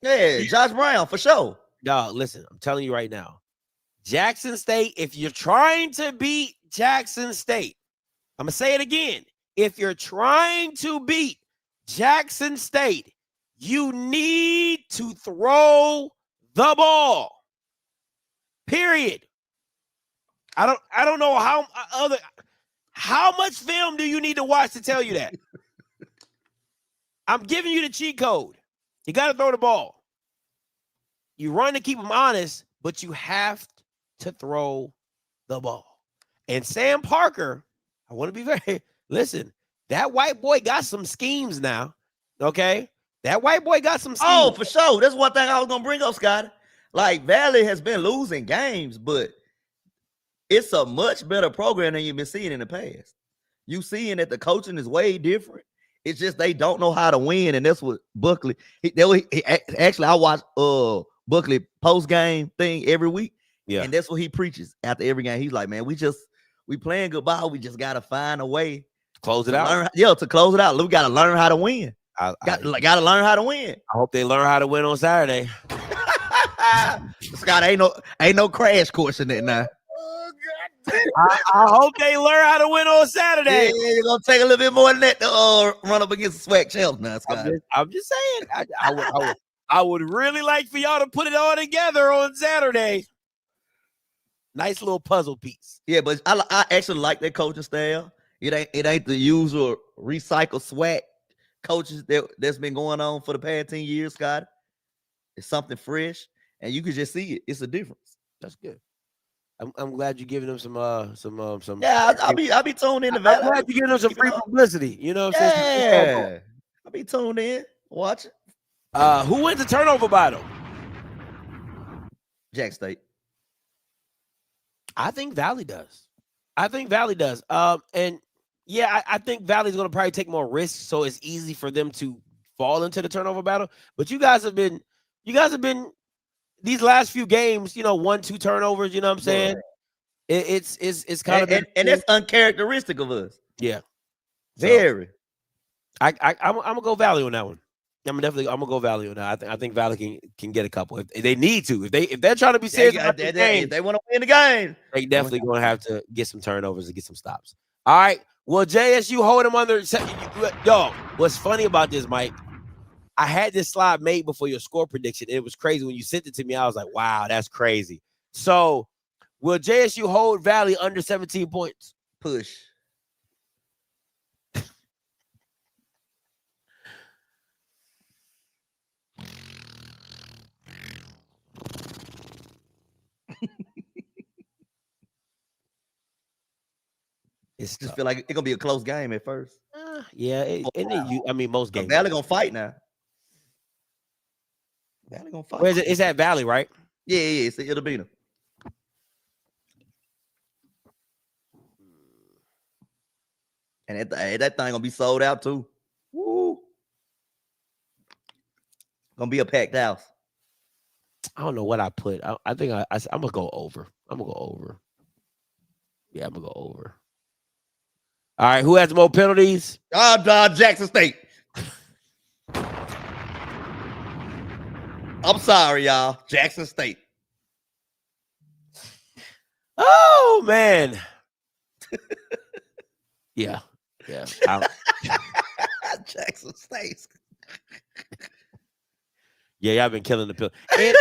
Speaker 7: Yeah, Josh Brown for sure.
Speaker 6: No, listen, I'm telling you right now. Jackson State, if you're trying to beat Jackson State, I'm gonna say it again. If you're trying to beat Jackson State, you need to throw the ball. Period. I don't know how much film do you need to watch to tell you that? I'm giving you the cheat code. You got to throw the ball. You run to keep them honest, but you have to throw the ball. And Sam Parker, I want to be listen, that white boy got some schemes now, okay? That white boy got some schemes.
Speaker 7: Oh, for sure. That's one thing I was going to bring up, Scott. Like, Valley has been losing games, but it's a much better program than you've been seeing in the past. You seeing that the coaching is way different. It's just they don't know how to win, and that's what Buckley. Actually, I watch Buckley post-game thing every week, and that's what he preaches after every game. He's like, man, we playing good ball. We just got to find a way
Speaker 6: close it out.
Speaker 7: To close it out. We got to learn how to win. Got to learn how to win.
Speaker 6: I hope they learn how to win on Saturday.
Speaker 7: Scott, ain't no crash course in it now.
Speaker 6: I hope they learn how to win on Saturday.
Speaker 7: Yeah, you're gonna take a little bit more than that to run up against the Swac champs now, Scott.
Speaker 6: I'm just saying. I would really like for y'all to put it all together on Saturday. Nice little puzzle piece.
Speaker 7: Yeah, but I actually like that coaching style. It ain't the usual recycle Swac coaches that's been going on for the past 10 years, Scott. It's something fresh, and you can just see it. It's a difference.
Speaker 6: That's good. I'm glad you're giving them some.
Speaker 7: Yeah, I'll be tuned in.
Speaker 6: I'm glad you're giving them some free publicity. You know what I'm saying?
Speaker 7: Yeah, I'll be tuned in. Watch it.
Speaker 6: Who wins the turnover battle?
Speaker 7: Jack State.
Speaker 6: I think Valley does. And yeah, I think Valley's going to probably take more risks, so it's easy for them to fall into the turnover battle. But you guys have been these last few games, 1-2 turnovers. You know what I'm saying? Yeah. It's kind of
Speaker 7: and that's uncharacteristic of us.
Speaker 6: Yeah,
Speaker 7: very.
Speaker 6: I'm gonna go Valley on that one. I'm gonna go Valley on that. I think Valley can get a couple if they need to. If they're trying to be serious,
Speaker 7: if they want to win the game,
Speaker 6: they definitely gonna have to get some turnovers and get some stops. All right. Will JSU hold him under? Yo, what's funny about this, Mike? I had this slide made before your score prediction. It was crazy when you sent it to me. I was like, wow, that's crazy. So, will JSU hold Valley under 17 points?
Speaker 7: Push.
Speaker 6: It's
Speaker 7: Just
Speaker 6: tough.
Speaker 7: feel like it's gonna be a close game at first.
Speaker 6: Yeah, I mean, most games.
Speaker 7: Valley gonna fight now. Valley gonna fight.
Speaker 6: Where is it? It's at Valley, right?
Speaker 7: Yeah. It'll be them. And that thing gonna be sold out too. Woo! Gonna be a packed house.
Speaker 6: I don't know what I put. I think I'm gonna go over. I'm gonna go over. Yeah, I'm gonna go over. All right, who has more penalties?
Speaker 7: Jackson State. I'm sorry, y'all. Jackson State.
Speaker 6: Oh man. Yeah.
Speaker 7: Jackson State.
Speaker 6: Yeah, y'all been killing the pill. And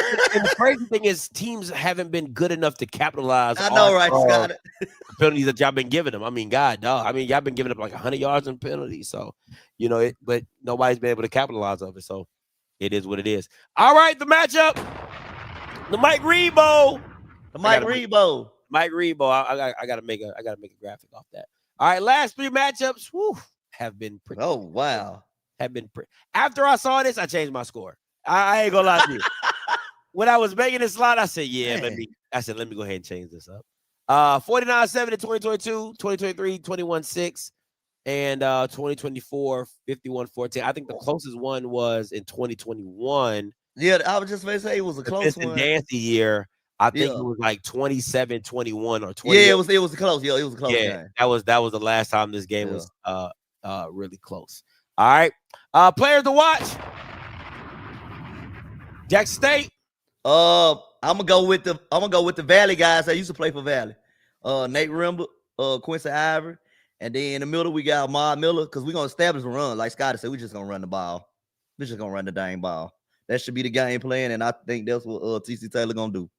Speaker 6: the crazy thing is, teams haven't been good enough to capitalize.
Speaker 7: I know, right, Scott?
Speaker 6: The penalties that y'all been giving them. I mean, God, dog. I mean, y'all been giving up like 100 yards in penalties. So, but nobody's been able to capitalize of it. So, it is what it is. All right, the matchup. The Mike Reed Bowl.
Speaker 7: Mike Reed Bowl.
Speaker 6: I gotta make a graphic off that. All right, last three matchups. Have been pretty.
Speaker 7: Oh wow.
Speaker 6: After I saw this, I changed my score. I ain't gonna lie to you. When I was making this slide, I said, let me go ahead and change this up. 49-7 in 2022, 2023, 21-6, and 2024, 51-14. I think the closest one was in 2021.
Speaker 7: Yeah, I was just going to say it was a close one.
Speaker 6: Dancy year. I think it was like 27-21 or 20.
Speaker 7: Yeah, it was close. Yeah, it was a close game.
Speaker 6: That was the last time this game was really close. All right. Players to watch. Jackson State.
Speaker 7: I'm gonna go with the Valley guys that used to play for Valley. Nate Rimble, Quincy Ivory, and then in the middle we got Ahmad Miller because we're gonna establish a run. Like Scotty said, we're just gonna run the ball. We're just gonna run the dang ball. That should be the game plan, and I think that's what TC Taylor gonna do.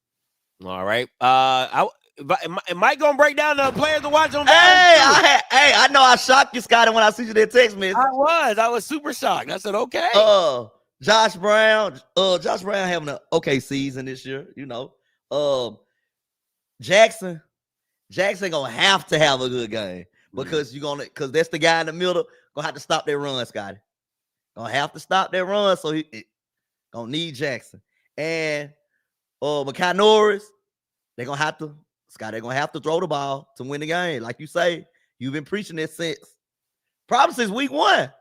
Speaker 6: All right. Am I gonna break down the players to watch on Valley?
Speaker 7: I know I shocked you, Scotty, when I sent you that text message.
Speaker 6: I was super shocked. I said, okay.
Speaker 7: Josh Brown having an okay season this year, Jackson gonna have to have a good game because because that's the guy in the middle gonna have to stop that run, Scotty. Gonna have to stop that run, so he gonna need Jackson. And Makai Norris, they're gonna have to throw the ball to win the game. Like you say, you've been preaching this probably since week 1.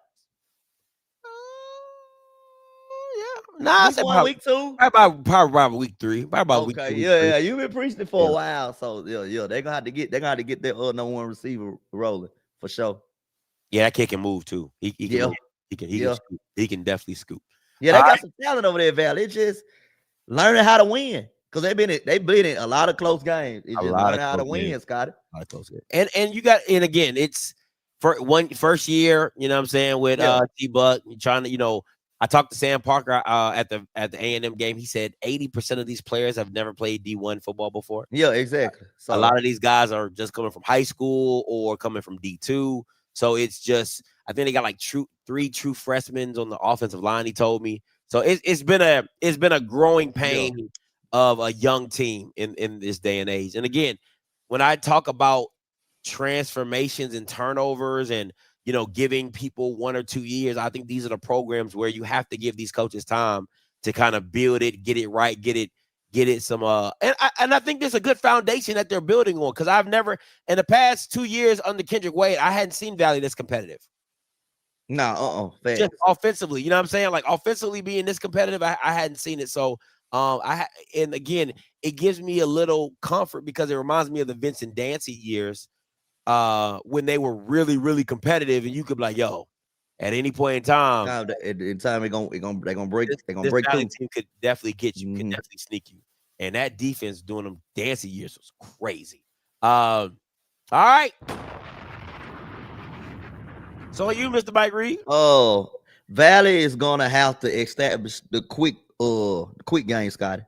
Speaker 6: Nah,
Speaker 7: week 2.
Speaker 6: Probably week 3. Week 2.
Speaker 7: Yeah, you've been preaching it for a while. So they're gonna have to get their number one receiver rolling for sure.
Speaker 6: Yeah, that kid can move too. He can move. He can definitely scoop.
Speaker 7: Yeah, they got some talent over there, Valley. It's just learning how to win. Because they've been in a lot of close games. It's just learning how to win, Scotty.
Speaker 6: A lot of close games. And again, it's for first year, you know what I'm saying, with T-Buck, trying to, I talked to Sam Parker at the A&M game. He said 80% of these players have never played D1 football before.
Speaker 7: Yeah, exactly. So
Speaker 6: a lot of these guys are just coming from high school or coming from D2. So it's just, I think they got like 3 true freshmen on the offensive line. He told me. So it's been a growing pain of a young team in this day and age. And again, when I talk about transformations and turnovers and giving people 1 or 2 years, I think these are the programs where you have to give these coaches time to kind of build it, get it right, get it some and I think there's a good foundation that they're building on, because I've never in the past 2 years under Kendrick Wade, I hadn't seen Valley this competitive.
Speaker 7: No,
Speaker 6: just offensively, you know what I'm saying? Like offensively being this competitive, I hadn't seen it. So and again, it gives me a little comfort because it reminds me of the Vincent Dancy years. When they were really, really competitive, and you could be like, "Yo, at any point in time,
Speaker 7: they're gonna break. They're gonna break
Speaker 6: through.
Speaker 7: through.
Speaker 6: Team could definitely get you, could definitely sneak you." And that defense during them Dancy years was crazy. All right, So are you, Mr. Mike Reed?
Speaker 7: Oh, Valley is gonna have to establish the quick game, Scotty.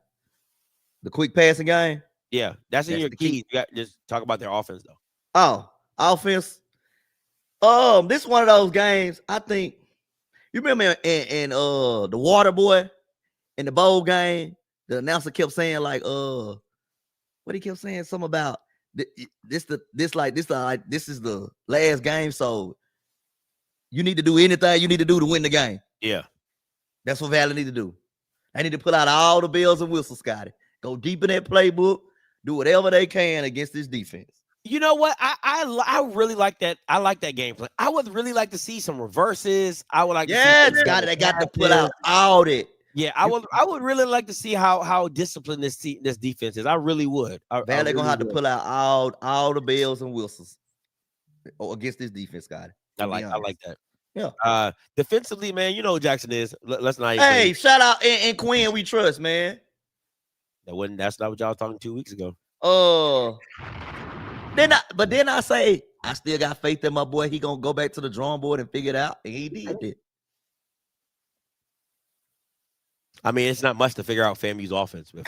Speaker 7: The quick passing game.
Speaker 6: Yeah, that's in
Speaker 7: That's
Speaker 6: your
Speaker 7: the key.
Speaker 6: keys. You got just talk about their offense though.
Speaker 7: Oh, offense. This is one of those games. I think you remember in the Water Boy in the bowl game. The announcer kept saying like what he kept saying something about this is the last game, so you need to do anything you need to do to win the game.
Speaker 6: Yeah,
Speaker 7: that's what Valley need to do. They need to pull out all the bells and whistles, Scotty. Go deep in that playbook, do whatever they can against this defense.
Speaker 6: You know what? I really like that. I like that game plan. I would really like to see some reverses. I would like to see
Speaker 7: Scotty, they got to pull out all that.
Speaker 6: Yeah, I would really like to see how disciplined this defense is. I really would.
Speaker 7: Valley gonna have to pull out all the bells and whistles against this defense, Scotty.
Speaker 6: I like that.
Speaker 7: Yeah.
Speaker 6: Defensively, man, you know who Jackson is. Let's not.
Speaker 7: Hey, shout out and Quinn, we trust, man.
Speaker 6: That's not what y'all was talking 2 weeks ago.
Speaker 7: Then I say I still got faith in my boy. He gonna go back to the drawing board and figure it out, and he did it.
Speaker 6: I mean, it's not much to figure out FAMU's offense with.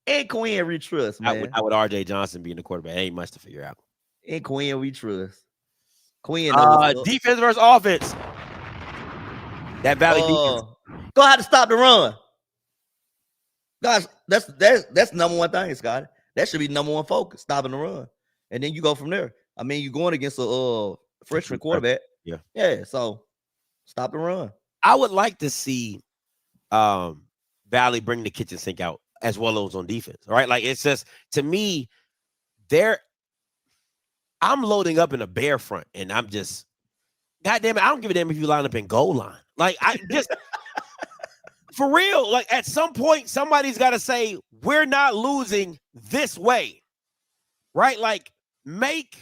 Speaker 7: And Quinn, we trust, man.
Speaker 6: I would RJ Johnson being the quarterback. Ain't much to figure out.
Speaker 7: And Quinn, we trust. Quinn,
Speaker 6: defense versus offense. That Valley defense.
Speaker 7: Gonna have to stop the run. Guys, that's number one thing, Scotty. That should be number one focus, stopping the run. And then you go from there. I mean, you're going against a freshman quarterback. Yeah. So stop the run.
Speaker 6: I would like to see Valley bring the kitchen sink out as well as on defense. All right. Like it's just to me, I'm loading up in a bear front and I'm just, God damn it, I don't give a damn if you line up in goal line. Like I just for real, like at some point, somebody's got to say, we're not losing this way. Right? Like make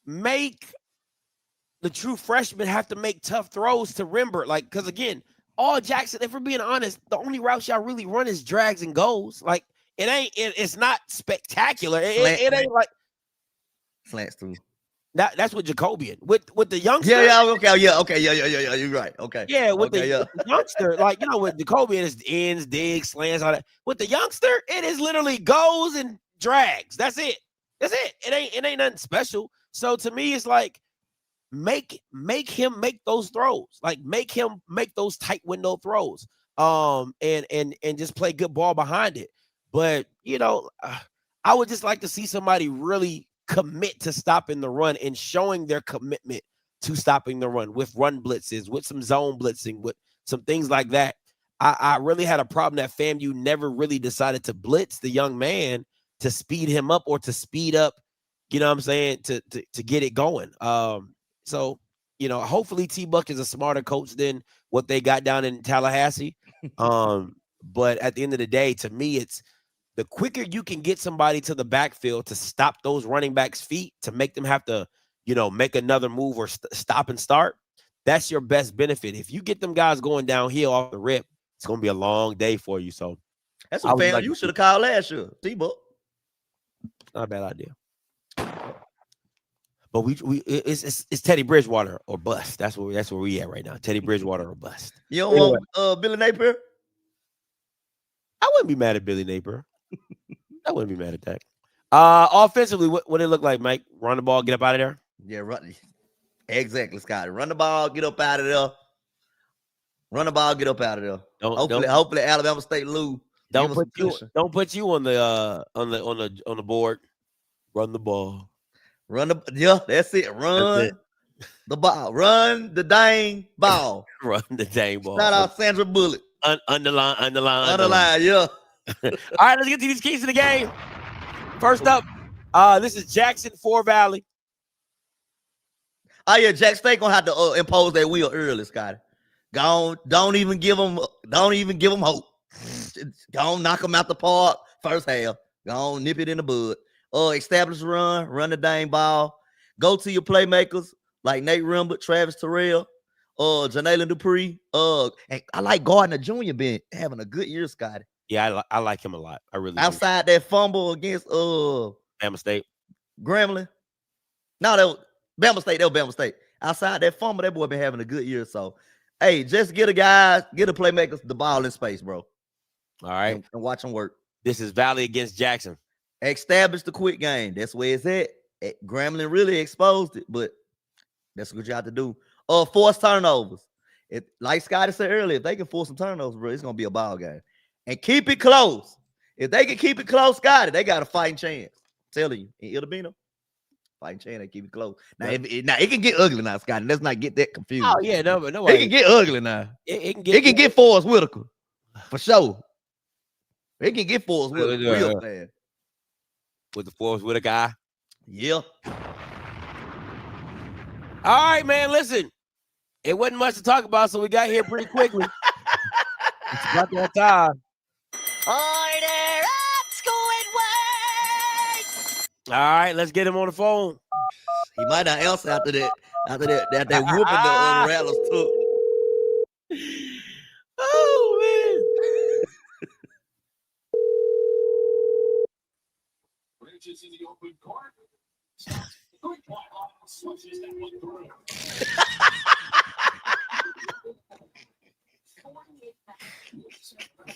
Speaker 6: the true freshmen have to make tough throws to Rembert. Like, because again, all Jackson, if we're being honest, the only routes y'all really run is drags and goes. Like, it's not spectacular. It ain't like
Speaker 7: slants through.
Speaker 6: That's what Jacobian with the youngster.
Speaker 7: Okay. You're right. Okay.
Speaker 6: Yeah, with the youngster, like with Jacobian is ends, digs, slants, all that. With the youngster, it is literally goes and drags. That's it. It ain't nothing special. So to me, it's like make him make those throws. Like make him make those tight window throws. And just play good ball behind it. But I would just like to see somebody really commit to stopping the run and showing their commitment to stopping the run with run blitzes, with some zone blitzing, with some things like that. I really had a problem that FAMU never really decided to blitz the young man to speed him up or to speed up, you know what I'm saying, to get it going. So, hopefully T-Buck is a smarter coach than what they got down in Tallahassee. But at the end of the day, to me, it's the quicker you can get somebody to the backfield to stop those running backs' feet, to make them have to, make another move or stop and start, that's your best benefit. If you get them guys going downhill off the rip, it's going to be a long day for you. So
Speaker 7: that's what you should have called last year, T-Buck.
Speaker 6: Not a bad idea. But it's Teddy Bridgewater or bust. That's where we at right now. Teddy Bridgewater or bust.
Speaker 7: You don't want Billy Napier?
Speaker 6: I wouldn't be mad at Billy Napier. I wouldn't be mad at that. Offensively, what did it look like, Mike? Run the ball, get up out of there.
Speaker 7: Yeah, run. Exactly, Scotty. Run the ball, get up out of there. Run the ball, get up out of there. Hopefully Alabama State lose.
Speaker 6: Don't put you on the board. Run the ball.
Speaker 7: That's it. Run the ball. Run the dang ball.
Speaker 6: Run the dang ball.
Speaker 7: Shout out Sandra Bullock.
Speaker 6: Underline.
Speaker 7: Yeah.
Speaker 6: All right, let's get to these keys to the game. First up, this is Jackson, Fort Valley.
Speaker 7: Oh yeah, Jack State gonna have to impose their will early, Scotty. Don't even give them hope. Go on, knock them out the park first half. Go on, nip it in the bud. Establish run the dang ball. Go to your playmakers like Nate Rembert, Travis Terrell, Janalen Dupree. And I like Gardner Jr. been having a good year, Scotty.
Speaker 6: Yeah, I like him a lot. I really
Speaker 7: outside that fumble against
Speaker 6: Bama State.
Speaker 7: Gremlin. No, Bama State. outside that fumble, that boy been having a good year. So, hey, just get a playmakers the ball in space, bro.
Speaker 6: All right.
Speaker 7: And watch them work.
Speaker 6: This is Valley against Jackson.
Speaker 7: Establish the quick game. That's where it's at. Grambling really exposed it, but that's what you have to do. Force turnovers. Like Scotty said earlier, if they can force some turnovers, bro, it's gonna be a ball game. And keep it close. If they can keep it close, Scotty, they got a fighting chance. I'm telling you, in Itabino, fighting chance, they keep it close. Now, it can get ugly now, Scotty. Let's not get that confused.
Speaker 6: Oh yeah, no, it
Speaker 7: can get ugly now.
Speaker 6: It
Speaker 7: can get Forrest Whitaker for sure. It can get Forrest Whitaker real bad.
Speaker 6: With the Forrest Whitaker guy.
Speaker 7: Yeah.
Speaker 6: All right, man. Listen, it wasn't much to talk about, so we got here pretty quickly. It's about that time.
Speaker 5: Order up, school
Speaker 6: All right, let's get him on the phone.
Speaker 7: He might not answer after that whooping the Rattlers took.
Speaker 6: Oh man.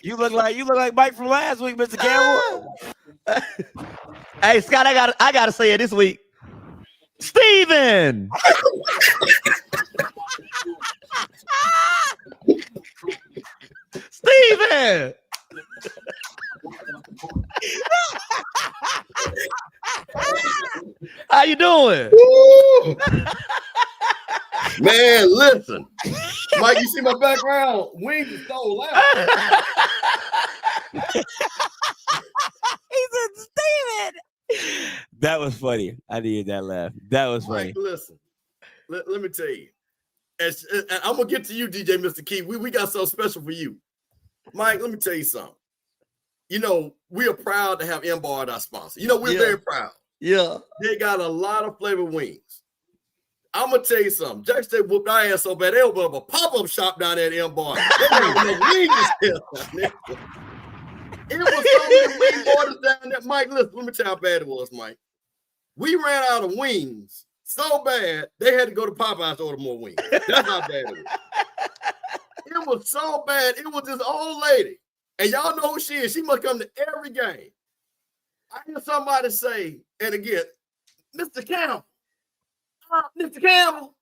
Speaker 6: You look like Mike from last week, Mr. Campbell.
Speaker 7: Hey, Scott, I gotta say it this week. Steven! Steven! How you doing?
Speaker 8: Man, listen. Mike, you see my background? Wings is so loud.
Speaker 6: He said, Steven. That was funny. I needed that laugh. That was funny.
Speaker 8: Mike, listen. Let me tell you. I'm going to get to you, DJ Mr. Key. We got something special for you. Mike, let me tell you something. You know, we are proud to have M-Bar as our sponsor. You know, we're very proud.
Speaker 7: Yeah.
Speaker 8: They got a lot of flavored wings. I'm going to tell you something. Jack State whooped our ass so bad, they opened up a pop-up shop down there at M-Bar. They didn't have no wings to sell. It was so many wing orders down there. Mike, listen, let me tell you how bad it was, Mike. We ran out of wings so bad, they had to go to Popeyes to order more wings. That's how bad it was. It was so bad. It was this old lady. And y'all know who she is. She must come to every game. I hear somebody say, and again, Mr. Campbell. Mr. Campbell.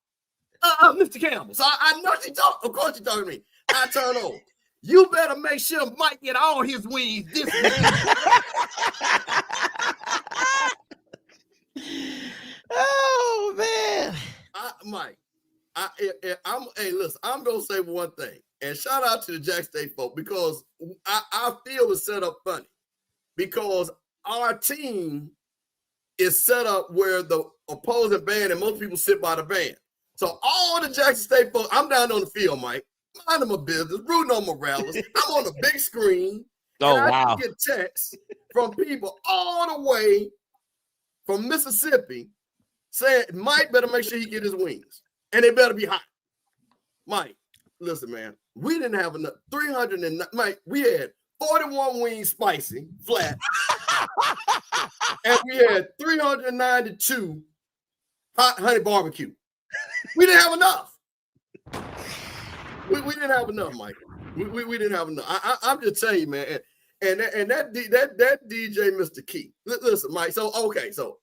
Speaker 8: Mr. Campbell. So I know she talking. Of course she talking to me. I turn over. You better make sure Mike get all his wings this week.
Speaker 6: Oh man.
Speaker 8: Mike, hey, listen, I'm gonna say one thing. And shout out to the Jack State folk because I feel it's set up funny because our team is set up where the opposing band and most people sit by the band. So all the Jackson State folks, I'm down on the field, Mike, minding my business, rooting on Morales. I'm on the big screen.
Speaker 6: Oh,
Speaker 8: and
Speaker 6: wow.
Speaker 8: I get texts from people all the way from Mississippi saying Mike better make sure he get his wings. And they better be hot. Mike, listen, man. We didn't have enough. 300 and Mike, we had 41 wings spicy, flat. And we had 392 hot honey barbecue. We didn't have enough. We didn't have enough, Mike. We didn't have enough. I'm just telling you, man. And that DJ, Mr. Key. Listen, Mike. So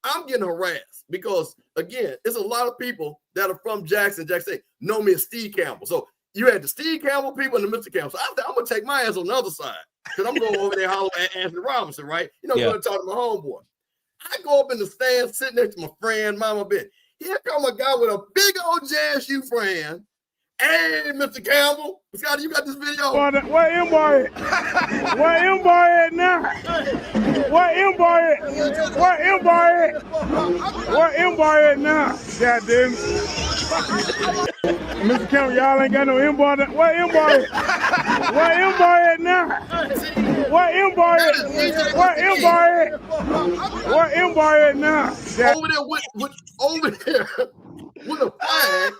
Speaker 8: I'm getting harassed because again, there's a lot of people that are from Jackson know me as Steve Campbell. So you had the Steve Campbell people and the Mr. Campbell. So I'm gonna take my ass on the other side because I'm going over there holler at Anthony Robinson, right? You know, going to talk to my homeboy. I go up in the stands, sitting next to my friend, Mama Ben. Here come a guy with a big old JSU friend. Hey, Mr. Campbell. Scotty, you got this video?
Speaker 9: Where M-Bar at? Where M-Bar at now? Where M-Bar at? Where M-Bar at? Where M-Bar at now? God damn it. Mr. Campbell, y'all ain't got no M-Bar. Where M-Bar at? Where M-Bar at now? Where M-Bar at? Where M-Bar at? Where M-Bar at now?
Speaker 8: Over there with a flag,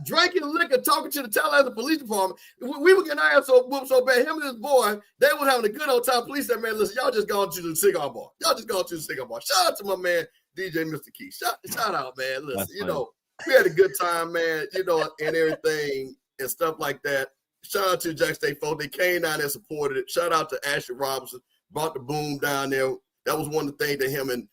Speaker 8: drinking liquor, talking to the Tallahassee Police Department. We were getting our ass whooped so bad. Him and his boy, they were having a good old time. Police said, man, listen, y'all just gone to the cigar bar. Y'all just gone to the cigar bar. Shout out to my man, DJ Mr. Key. Shout out, man. Listen, you know, we had a good time, man. You know, and everything and stuff like that. Shout out to Jack State folks. They came down there and supported it. Shout out to Ashley Robinson. Brought the boom down there. That was one of the things that him and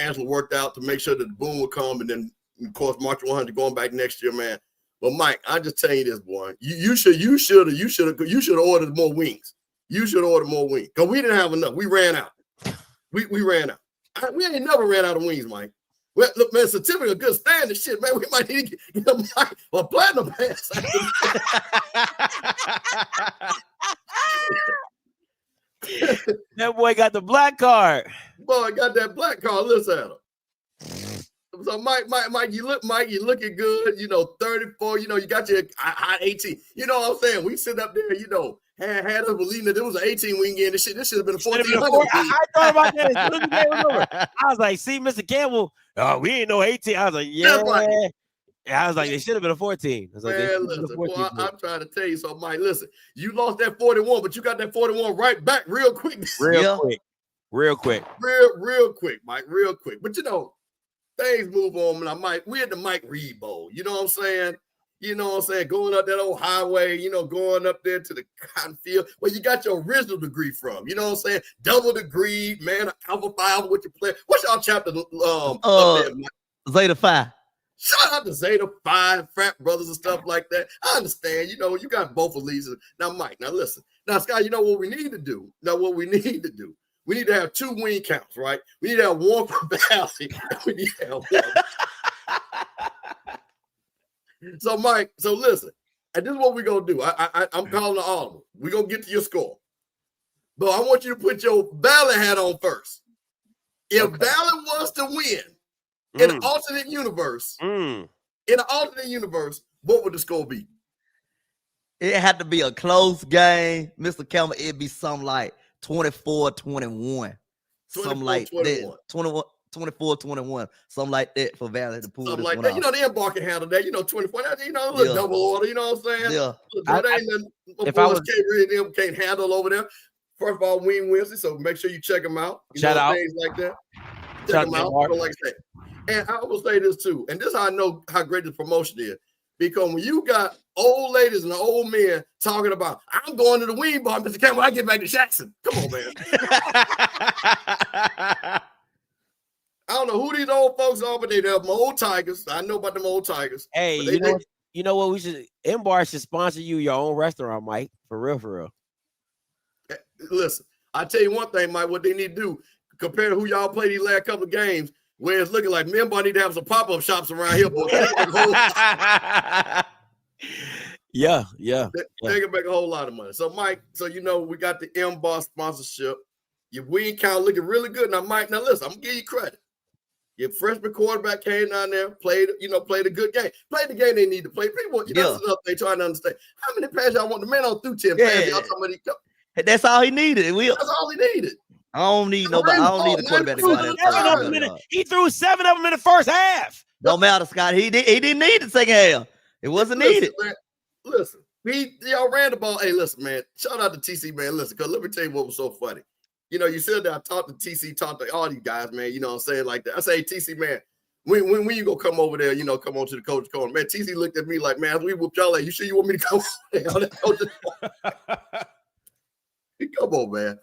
Speaker 8: Angela worked out to make sure that the boom would come. And then, of course, March 100 going back next year, man. But Mike, I just tell you this, boy. You should have ordered more wings. You should order more wings because we didn't have enough. We ran out. We ran out. We ain't never ran out of wings, Mike. Well, look, man, certificate of good standing shit, man. We might need to get a platinum pass.
Speaker 6: That boy got the black card.
Speaker 8: Boy, got that black card. Listen at him. So Mike, you looking good. You know, 34. You know, you got your high 18. You know what I'm saying? We sit up there. You know, had us believing that there was an 18 wing in. This should have been a 14.
Speaker 6: I thought about that as soon as you remember. I was like, see, Mr. Campbell, we ain't no 18. I was like, yeah.
Speaker 8: Right.
Speaker 6: I was like, they should have been a 14. I was like,
Speaker 8: man, listen, boy, I'm trying to tell you something, Mike. Listen, you lost that 41, but you got that 41 right back real quick.
Speaker 6: Real quick,
Speaker 8: Mike, real quick. But you know, things move on. And we at the Mike Reed Bowl. You know what I'm saying? Going up that old highway, you know, going up there to the cotton field where you got your original degree from. You know what I'm saying? Double degree, man, Alpha Phi with your player. What's y'all chapter up there, Mike?
Speaker 7: Zeta Phi.
Speaker 8: Shout out to Zeta Phi, frat brothers and stuff like that. I understand, you know, you got both of these. Now, Mike, now listen. Now, Scott, you know what we need to do? We need to have 2 wing counts, right? We need to have one for Valley. We need to have one. So, Mike, listen. And this is what we're going to do. I'm calling the audible. We're going to get to your score. But I want you to put your Valley hat on first. If Valley was to win, in an alternate universe, what would the score be?
Speaker 7: It had to be a close game. Mr. Campbell, it'd be something like 24-21. Something like that. 24-21. Something like that for Valley to pull
Speaker 8: something
Speaker 7: this
Speaker 8: like
Speaker 7: one
Speaker 8: that.
Speaker 7: off.
Speaker 8: You know, the embark can handle that. You know, 24, you know, a little double order. You know what I'm saying?
Speaker 7: Yeah.
Speaker 6: If I was
Speaker 8: them can't handle over there. First of all, Wing Wednesday, so make sure you check them out.
Speaker 6: Shout out.
Speaker 8: Things like that. Check them out. Like I said. And I will say this too, and this is how I know how great the promotion is. Because when you got old ladies and old men talking about, I'm going to the wing bar, Mr. Campbell, I get back to Jackson. Come on, man. I don't know who these old folks are, but they're my old Tigers. I know about them old Tigers.
Speaker 6: Hey, you know what? We should M-Bar should sponsor you your own restaurant, Mike. For real.
Speaker 8: Listen, I tell you one thing, Mike, what they need to do compared to who y'all play these last couple of games. Where it's looking like M-Bar need to have some pop-up shops around here, boy.
Speaker 6: Yeah.
Speaker 8: They can make a whole lot of money. So, Mike, you know, we got the M-Bar sponsorship. Your wing count looking really good. Now, Mike, listen, I'm gonna give you credit. Your freshman quarterback came down there, played a good game. Played the game they need to play. People, that's enough they trying to understand. How many passes y'all want? The man on through 10 passes. Y'all talking about
Speaker 7: That's all he needed.
Speaker 8: That's all he needed.
Speaker 7: I don't need nobody. I don't need the quarterback to go out there.
Speaker 6: He threw 7 of them in the first half.
Speaker 7: Don't matter, Scott. He didn't need the second half. It wasn't needed.
Speaker 8: Man, listen, y'all ran the ball. Hey, listen, man. Shout out to TC, man. Listen, because let me tell you what was so funny. You know, you said that I talked to TC, talked to all these guys, man. You know what I'm saying? Like that. I say, TC, man, when you go come over there, you know, come on to the coach corner. Man, TC looked at me like, man, we whooped y'all. Like, you sure you want me to come over there? Come on, man.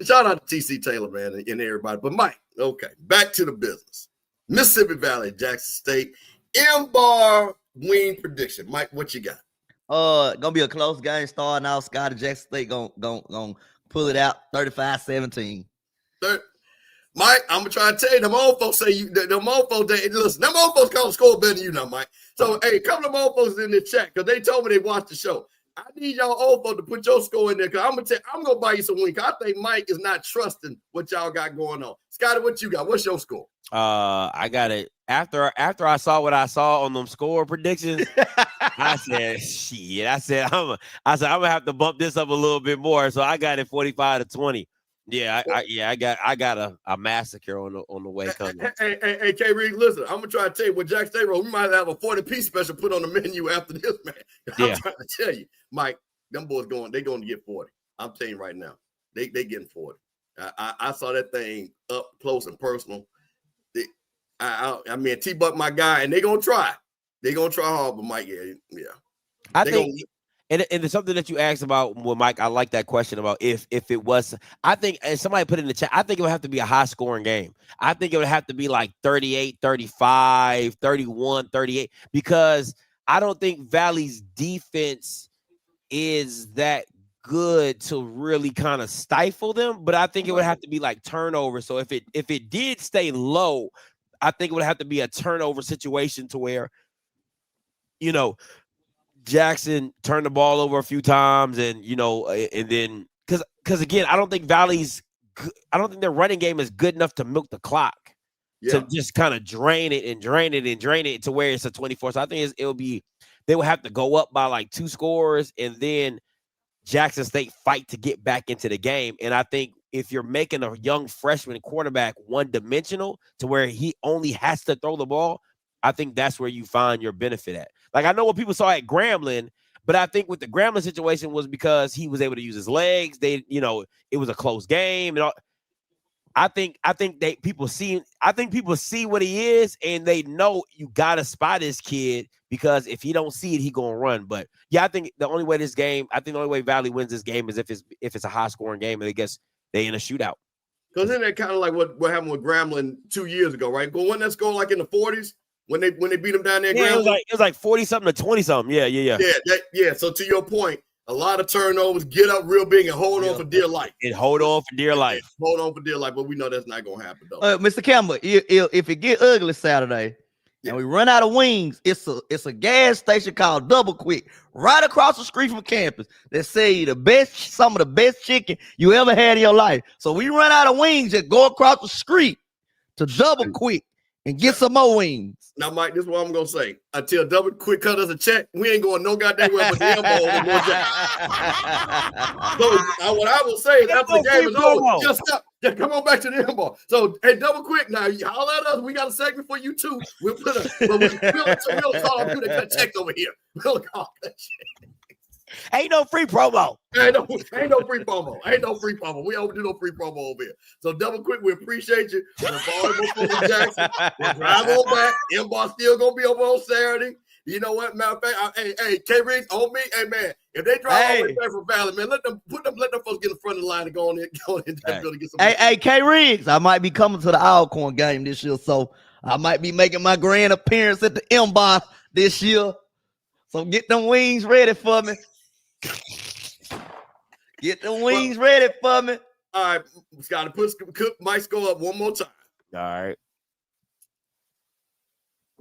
Speaker 8: Shout out to TC Taylor, man, and everybody. But Mike, okay, back to the business. Mississippi Valley, Jackson State, M-Bar wing prediction. Mike, what you got?
Speaker 7: Gonna be a close game starting out. Scott and Jackson State gonna pull it out 35-17.
Speaker 8: Mike, I'm gonna try to tell you, them old folks say them old folks, listen, them old folks can't score better than you now, Mike. So, hey, a couple of old folks in the chat because they told me they watched the show. I need y'all old folks to put your score in there because I'm gonna buy you some wings. I think Mike is not trusting what y'all got going on. Scotty, what you got? What's your score?
Speaker 6: I got it after I saw what I saw on them score predictions. I said, shit. I said I'm gonna have to bump this up a little bit more. So I got it 45-20. Yeah, I got a massacre on the way coming.
Speaker 8: Hey, K Reed, listen, I'm gonna try to tell you what Jack State wrote. We might have a 40-piece special put on the menu after this, man. I'm trying to tell you, Mike, them boys going to get 40. I'm telling you right now, they getting 40. I saw that thing up close and personal. I mean, T-Buck, my guy, and they gonna try. They're gonna try hard, but Mike, yeah.
Speaker 6: I think, and it's something that you asked about with Mike. I like that question about if it was. I think, and somebody put it in the chat, I think it would have to be a high scoring game. I think it would have to be like 38, 35, 31, 38, because I don't think Valley's defense is that good to really kind of stifle them. But I think it would have to be like turnover. So if it did stay low, I think it would have to be a turnover situation to where, you know, Jackson turned the ball over a few times, and you know, and then because again, I don't think their running game is good enough to milk the clock to just kind of drain it to where it's a 24. So I think they will have to go up by like 2 scores, and then Jackson State fight to get back into the game. And I think if you're making a young freshman quarterback one-dimensional to where he only has to throw the ball, I think that's where you find your benefit at. Like, I know what people saw at Grambling, but I think with the Grambling situation was because he was able to use his legs. It was a close game. And all. I think people see what he is, and they know you got to spot this kid, because if he don't see it, he gonna run. But yeah, I think the only way Valley wins this game is if it's a high scoring game, and I guess they in a shootout.
Speaker 8: Because then that kind of like what happened with Grambling 2 years ago, right? But when that score like in the 40s when they beat them down there,
Speaker 6: yeah, it was like 40-something to 20-something. Yeah.
Speaker 8: So to your point, a lot of turnovers, get up real big and hold on for dear life.
Speaker 6: Hold on for dear life.
Speaker 8: But we know that's not gonna happen though.
Speaker 7: Mr. Campbell, if it get ugly Saturday and we run out of wings, it's a gas station called Double Quick right across the street from campus that sell you some of the best chicken you ever had in your life. So we run out of wings, just go across the street to Double Quick and get some more wings.
Speaker 8: Now, Mike, this is what I'm gonna say. Until Double Quick cut us a check, we ain't going no goddamn way but the elbow over more jack. So what I will say is after the game is over, just come on back to the elbow. So hey, Double Quick, now you holler at us. We got a segment for you too. We'll call you to cut checks over here. We'll call that shit.
Speaker 6: Ain't no free promo.
Speaker 8: Ain't no free promo. We don't do no free promo over here. So Double Quick, we appreciate you. Jackson. We'll drive on back. M-Bar still gonna be over on Saturday. You know what? Matter of fact, hey, K-Riggs on me. Hey man, if they drive all the way back from Valley, man, let them folks get in front of the line and go in and get some.
Speaker 7: Hey, K-Riggs, I might be coming to the Alcorn game this year, so I might be making my grand appearance at the M-Bar this year. So get them wings ready for me. Get the wings ready for me.
Speaker 8: All right, Scotty, Cook might score up one more time.
Speaker 6: All right.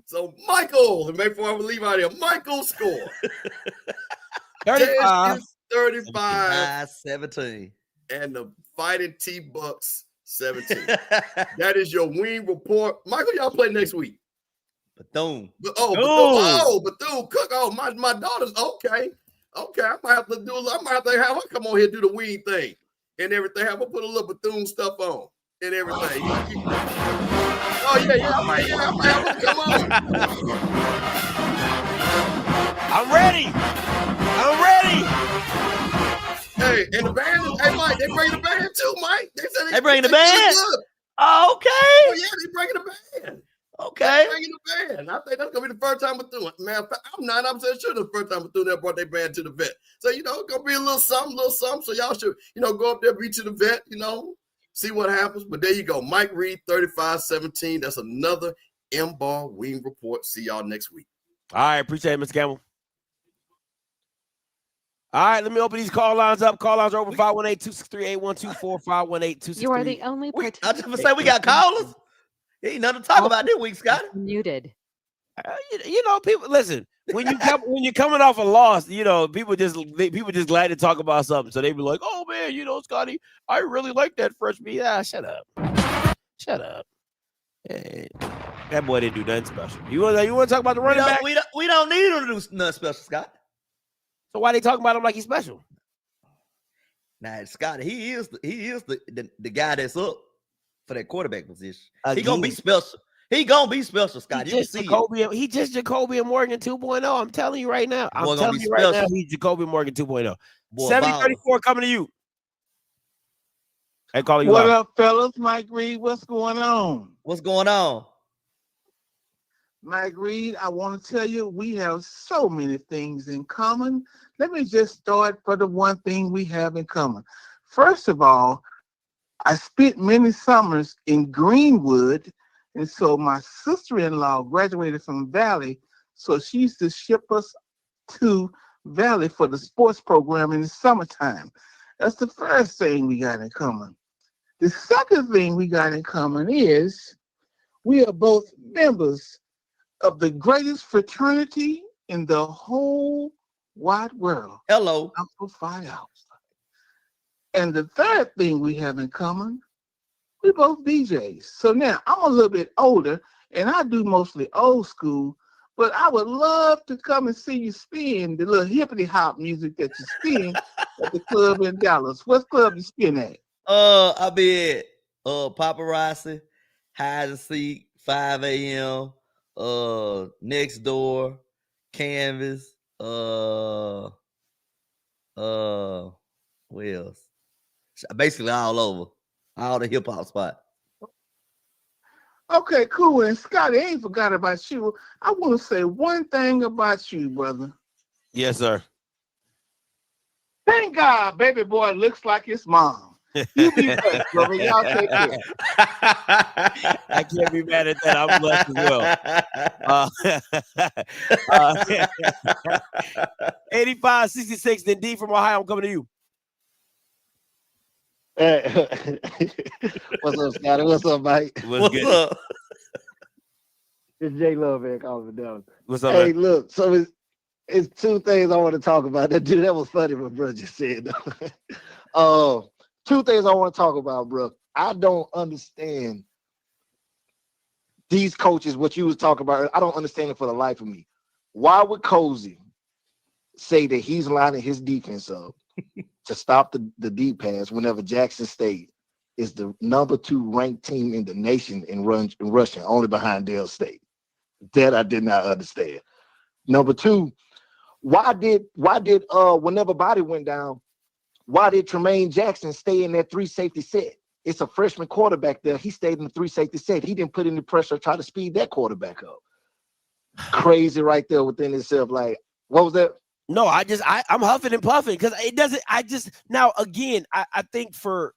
Speaker 8: So Michael, and before I leave out here, Michael score
Speaker 6: 35.
Speaker 8: 17. And the Fighting T-Bucks 17. That is your wing report. Michael, y'all play next week.
Speaker 7: Bethune.
Speaker 8: Bethune. Cook. Oh, my daughter's okay. Okay, I might have to have her come on here and do the weed thing and everything. Have her put a little Bethune stuff on and everything. I might have her come on.
Speaker 6: I'm ready.
Speaker 8: Hey, and the band, Mike, they bring the band too, Mike. They said
Speaker 7: they bring the band.
Speaker 8: Oh,
Speaker 7: okay.
Speaker 8: Oh, yeah, they bringing the band.
Speaker 7: Okay.
Speaker 8: Bringing the band. I think that's gonna be the first time Bethune. Man, I'm 9% sure the first time Bethune that brought their band to the vet. So it's gonna be a little something. So y'all should, go up there, be to the vet, see what happens. But there you go. Mike Reed, 35-17. That's another M-Bar wing report. See y'all next week.
Speaker 6: All right, appreciate it, Mr. Campbell. All right, let me open these call lines up. Call lines are open 518-263-8124, 518-263.
Speaker 10: You are the only participant.
Speaker 7: I was just say we got callers. Ain't nothing to talk about this week, Scott.
Speaker 10: Muted.
Speaker 6: People listen. When you're coming off a loss, people just glad to talk about something. So they be like, "Oh man, Scotty, I really like that freshman." Yeah, shut up. Hey, that boy didn't do nothing special. You want to talk about the running back?
Speaker 7: We don't need him to do nothing special, Scott.
Speaker 6: So why they talking about him like he's special?
Speaker 7: Now, Scott, he is the guy that's up for that quarterback position. He gonna be special. Scott.
Speaker 6: He just Jacoby Morgan 2.0. I'm telling you right now. He's Jacoby Morgan 2.0. 70-34 coming to you. Hey, calling you.
Speaker 9: What up, fellas? Mike Reed, what's going on?
Speaker 7: What's going on?
Speaker 10: Mike Reed, I want to tell you we have so many things in common. Let me just start for the one thing we have in common. First of all, I spent many summers in Greenwood, and so my sister-in-law graduated from Valley, so she used to ship us to Valley for the sports program in the summertime. That's the first thing we got in common. The second thing we got in common is we are both members of the greatest fraternity in the whole wide world.
Speaker 7: Hello.
Speaker 10: Uncle Phi Alpha. And the third thing we have in common, we both DJs. So now I'm a little bit older and I do mostly old school, but I would love to come and see you spin the little hippity hop music that you spin at the club in Dallas. What club you spin at?
Speaker 7: I be at Paparazzi, Hide and Seek, 5 a.m., Next Door, Canvas, what else? Basically all over, all the hip hop spot.
Speaker 10: Okay, cool. And Scotty, I ain't forgot about you. I want to say one thing about you, brother.
Speaker 6: Yes, sir.
Speaker 10: Thank God, baby boy looks like his mom. You be blessed, brother. Y'all take care.
Speaker 6: I can't be mad at that. I'm blessed as well. 8566, then D from Ohio. I'm coming to you.
Speaker 11: What's up, Scotty? What's up, Mike?
Speaker 6: What's good?
Speaker 11: It's J Love here calling from Dallas.
Speaker 6: What's up,
Speaker 11: Hey,
Speaker 6: man?
Speaker 11: look, so it's two things I want to talk about. That was funny what bro just said. Two things I want to talk about, bro. I don't understand these coaches, what you was talking about. I don't understand it for the life of me. Why would Cozy say that he's lining his defense up to stop the deep pass whenever Jackson State is the number 2 ranked team in the nation in rushing, only behind Dale State? That I did not understand. Number 2, why did whenever Body went down, why did Tremaine Jackson stay in that 3 safety set? It's a freshman quarterback there. He stayed in the 3 safety set. He didn't put any pressure, try to speed that quarterback up. Crazy right there within itself. Like, what was that?
Speaker 6: No, I'm huffing and puffing because it doesn't. Now again, I think for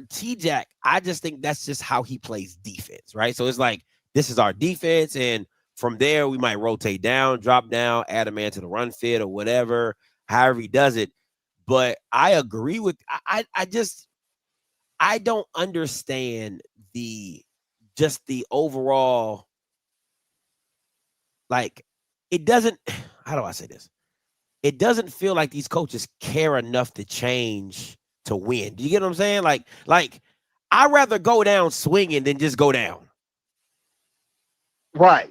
Speaker 6: T-Jack, I just think that's just how he plays defense, right? So it's like this is our defense, and from there we might rotate down, drop down, add a man to the run fit or whatever. However he does it. But I agree with I don't understand the overall, like, it doesn't, how do I say this? It doesn't feel like these coaches care enough to change to win. Do you get what I'm saying? Like I'd rather go down swinging than just go down.
Speaker 11: Right.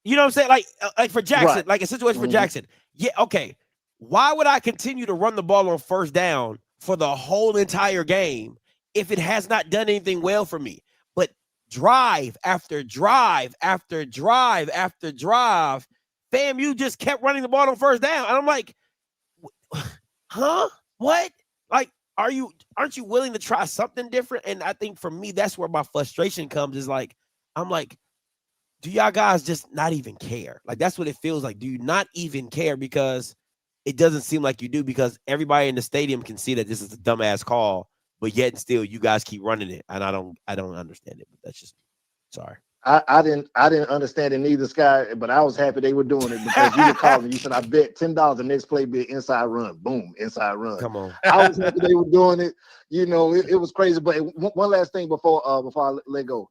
Speaker 6: You know what I'm saying? Like for Jackson,
Speaker 11: Right.
Speaker 6: like a situation for Jackson. Yeah, okay. Why would I continue to run the ball on first down for the whole entire game if it has not done anything well for me? But drive after drive after drive after drive, fam, you just kept running the ball on first down. And I'm like, huh? What? Like, aren't you willing to try something different? And I think for me, that's where my frustration comes, is like, I'm like, do y'all guys just not even care? Like, that's what it feels like. Do you not even care? Because it doesn't seem like you do, because everybody in the stadium can see that this is a dumbass call, but yet and still you guys keep running it. And I don't understand it, but that's just me. Sorry.
Speaker 11: I didn't understand it neither, Sky, but I was happy they were doing it because you were calling. You said, I bet $10 the next play be inside run. Boom, inside run.
Speaker 6: Come on.
Speaker 11: I was happy they were doing it. You know, it was crazy. But one last thing before I let go.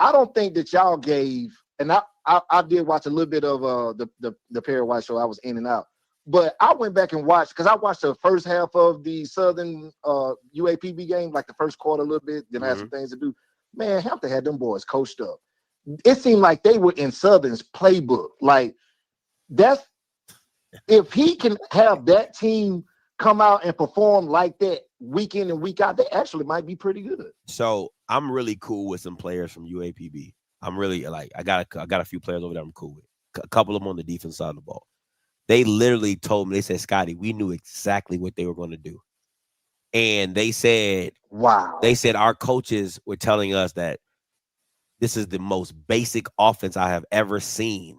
Speaker 11: I don't think that y'all gave, and I did watch a little bit of the Perry White show. I was in and out. But I went back and watched, because I watched the first half of the Southern UAPB game, like the first quarter a little bit, then I had some things to do. Man, Hampton had them boys coached up. It seemed like they were in Southern's playbook. Like, that's, if he can have that team come out and perform like that week in and week out, they actually might be pretty good.
Speaker 6: So I'm really cool with some players from UAPB. I'm really, like, I got a few players over there I'm cool with. A couple of them on the defense side of the ball. They literally told me, they said, Scotty, we knew exactly what they were going to do. And they said,
Speaker 11: wow.
Speaker 6: They said our coaches were telling us that this is the most basic offense I have ever seen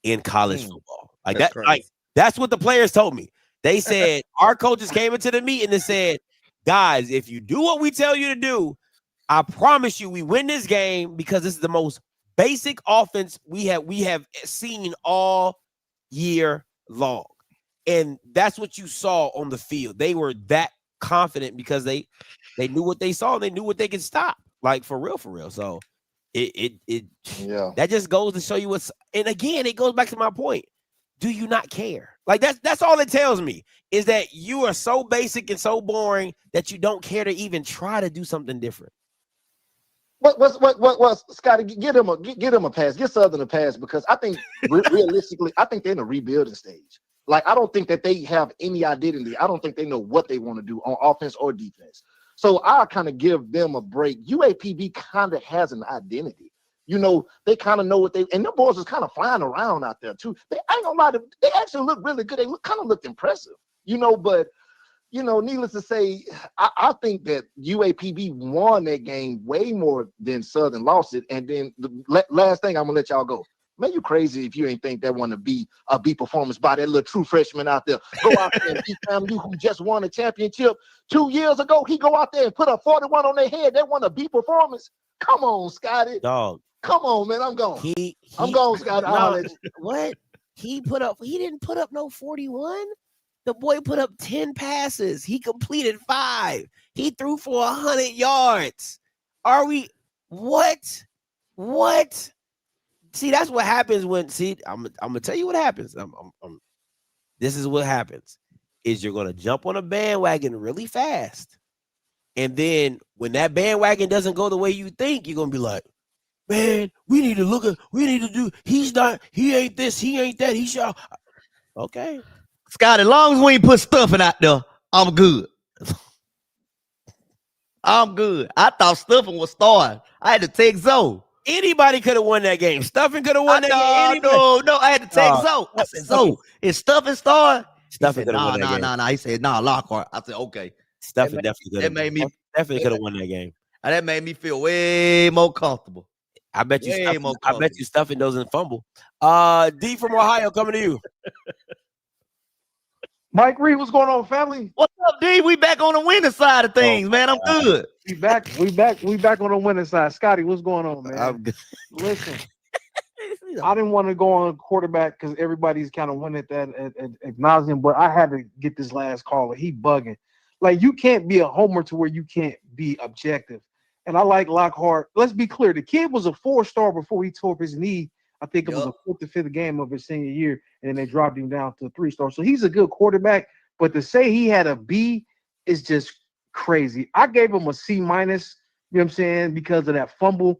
Speaker 6: in college football. Like
Speaker 8: That's
Speaker 6: that, like that's what the players told me. They said our coaches came into the meeting and said, guys, if you do what we tell you to do, I promise you we win this game because this is the most basic offense we have seen all year long. And that's what you saw on the field. They were that confident because they knew what they saw and they knew what they could stop. Like for real. So that just goes to show you what's, and again, it goes back to my point. Do you not care? Like that's all it tells me is that you are so basic and so boring that you don't care to even try to do something different.
Speaker 11: What Scotty, get him a pass, get Southern a pass, because I think realistically, I think they're in a rebuilding stage. Like, I don't think that they have any identity. I don't think they know what they want to do on offense or defense. So I kind of give them a break. UAPB kind of has an identity. You know, they kind of know what and the boys is kind of flying around out there too. I ain't gonna lie, they actually look really good. They kind of looked impressive, you know, but you know, needless to say, I think that UAPB won that game way more than Southern lost it. And then the last thing, I'm gonna let y'all go. Man, you crazy if you ain't think that want to be a B performance by that little true freshman out there. Go out there and beat FAMU, who just won a championship 2 years ago. He go out there and put a 41 on their head. They want a B performance. Come on, Scotty.
Speaker 6: Dog.
Speaker 11: Come on, man. I'm gone. I'm gone, Scotty.
Speaker 6: What? He didn't put up no 41. The boy put up 10 passes. He completed 5. He threw for 100 yards. Are we what? See, that's what happens when I'm gonna tell you what happens. This is what happens is you're gonna jump on a bandwagon really fast. And then when that bandwagon doesn't go the way you think, you're gonna be like, man, we need to do, he ain't this, he ain't that, he shall. Okay.
Speaker 7: Scott, as long as we ain't put stuffing out there, I'm good. I'm good. I thought stuffing was starting. I had to take Zoe.
Speaker 6: Anybody could have won that game. Stuffing could have won that game.
Speaker 7: No, I had to take Zoe. I said, Zoe, is stuffing starting?
Speaker 6: Stuffing could have won that game.
Speaker 7: No. He said, Lockhart. I said, okay.
Speaker 6: Stuffing definitely could have won that game.
Speaker 7: That made me feel way more comfortable.
Speaker 6: I bet you Stuffing doesn't fumble. D from Ohio coming to you.
Speaker 12: Mike Reed, what's going on, family?
Speaker 7: What's up, D? We back on the winning side of things, man. I'm good.
Speaker 12: We back on the winning side. Scotty, what's going on, man?
Speaker 6: I'm good.
Speaker 12: Listen, I didn't want to go on quarterback because everybody's kind of winning that at nauseam, but I had to get this last caller. He bugging. Like, you can't be a homer to where you can't be objective. And I like Lockhart. Let's be clear. The kid was a 4-star before he tore up his knee. I think it was the 4th or 5th game of his senior year, and then they dropped him down to a 3-star. So he's a good quarterback, but to say he had a B is just crazy. I gave him a C-, you know what I'm saying, because of that fumble.